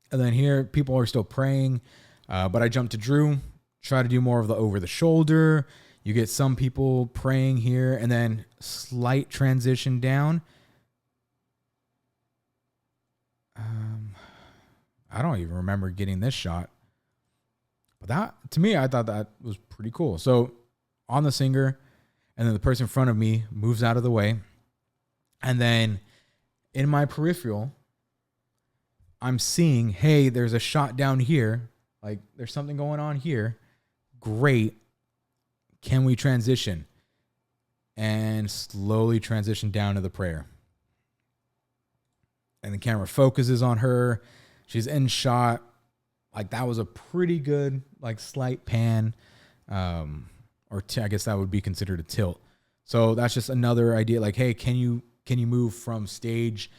And then here, people are still praying, but I jumped to Drew, try to do more of the over the shoulder. You get some people praying here, and then slight transition down. I don't even remember getting this shot. But that, to me, I thought that was pretty cool. So on the singer, and then the person in front of me moves out of the way. And then in my peripheral, I'm seeing, hey, there's a shot down here. Like, there's something going on here. Great. Can we transition? And slowly transition down to the prayer. And the camera focuses on her. She's in shot. Like, that was a pretty good, like, slight pan. I guess that would be considered a tilt. So that's just another idea. Like, hey, can you move from stage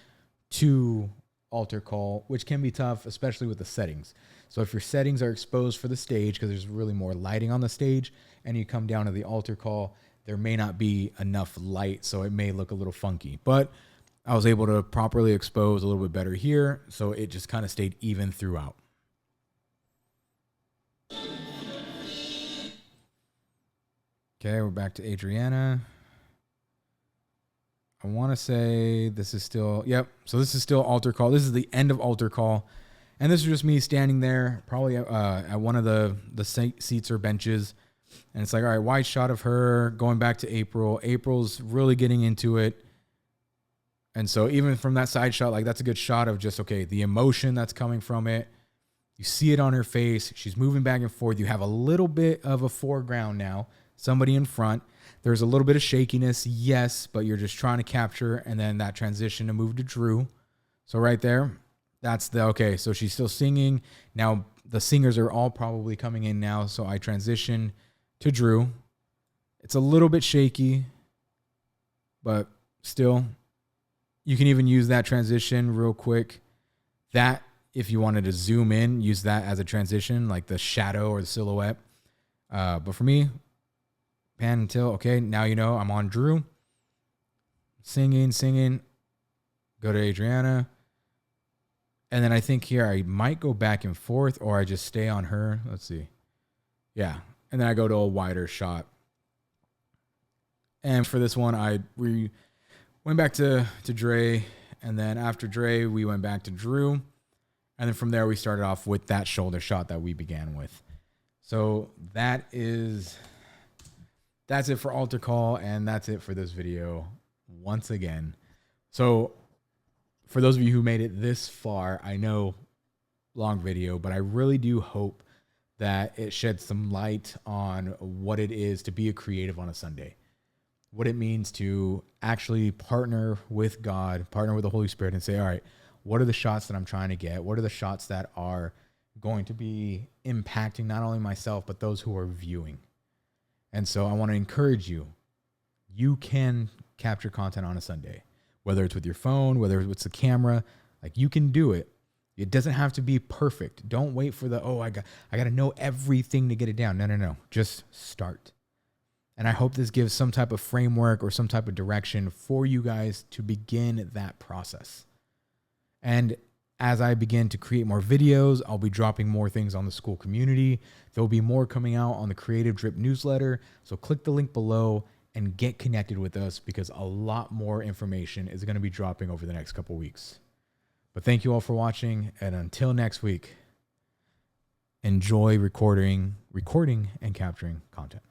to altar call, which can be tough, especially with the settings. So if your settings are exposed for the stage, because there's really more lighting on the stage, and you come down to the altar call, there may not be enough light, so it may look a little funky. But I was able to properly expose a little bit better here, so it just kind of stayed even throughout. Okay, we're back to Adriana. I want to say this is still, yep. So this is still altar call. This is the end of altar call. And this is just me standing there, probably at one of the seats or benches. And it's like, all right, wide shot of her going back to April. April's really getting into it. And so even from that side shot, like, that's a good shot of just, okay, the emotion that's coming from it. You see it on her face. She's moving back and forth. You have a little bit of a foreground now. Somebody in front. There's a little bit of shakiness, yes, but you're just trying to capture, and then that transition to move to Drew. So right there, that's the, okay, so she's still singing. Now the singers are all probably coming in now, so I transition to Drew. It's a little bit shaky, but still, you can even use that transition real quick. That, if you wanted to zoom in, use that as a transition, like the shadow or the silhouette. But for me, pan until, okay, now you know I'm on Drew. Singing. Go to Adriana. And then I think here I might go back and forth, or I just stay on her. Let's see. Yeah. And then I go to a wider shot. And for this one, we went back to Dre. And then after Dre, we went back to Drew. And then from there, we started off with that shoulder shot that we began with. So that's it for altar call, and that's it for this video once again. So for those of you who made it this far, I know, long video, but I really do hope that it sheds some light on what it is to be a creative on a Sunday, what it means to actually partner with God, partner with the Holy Spirit, and say, all right, what are the shots that I'm trying to get? What are the shots that are going to be impacting not only myself, but those who are viewing? And so I want to encourage you. You can capture content on a Sunday, whether it's with your phone, whether it's the camera, like, you can do it. It doesn't have to be perfect. Don't wait for I got to know everything to get it down. No. Just start. And I hope this gives some type of framework or some type of direction for you guys to begin that process. And as I begin to create more videos, I'll be dropping more things on the school community. There'll be more coming out on the Creative Drip newsletter. So click the link below and get connected with us, because a lot more information is going to be dropping over the next couple weeks. But thank you all for watching. And until next week, enjoy recording and capturing content.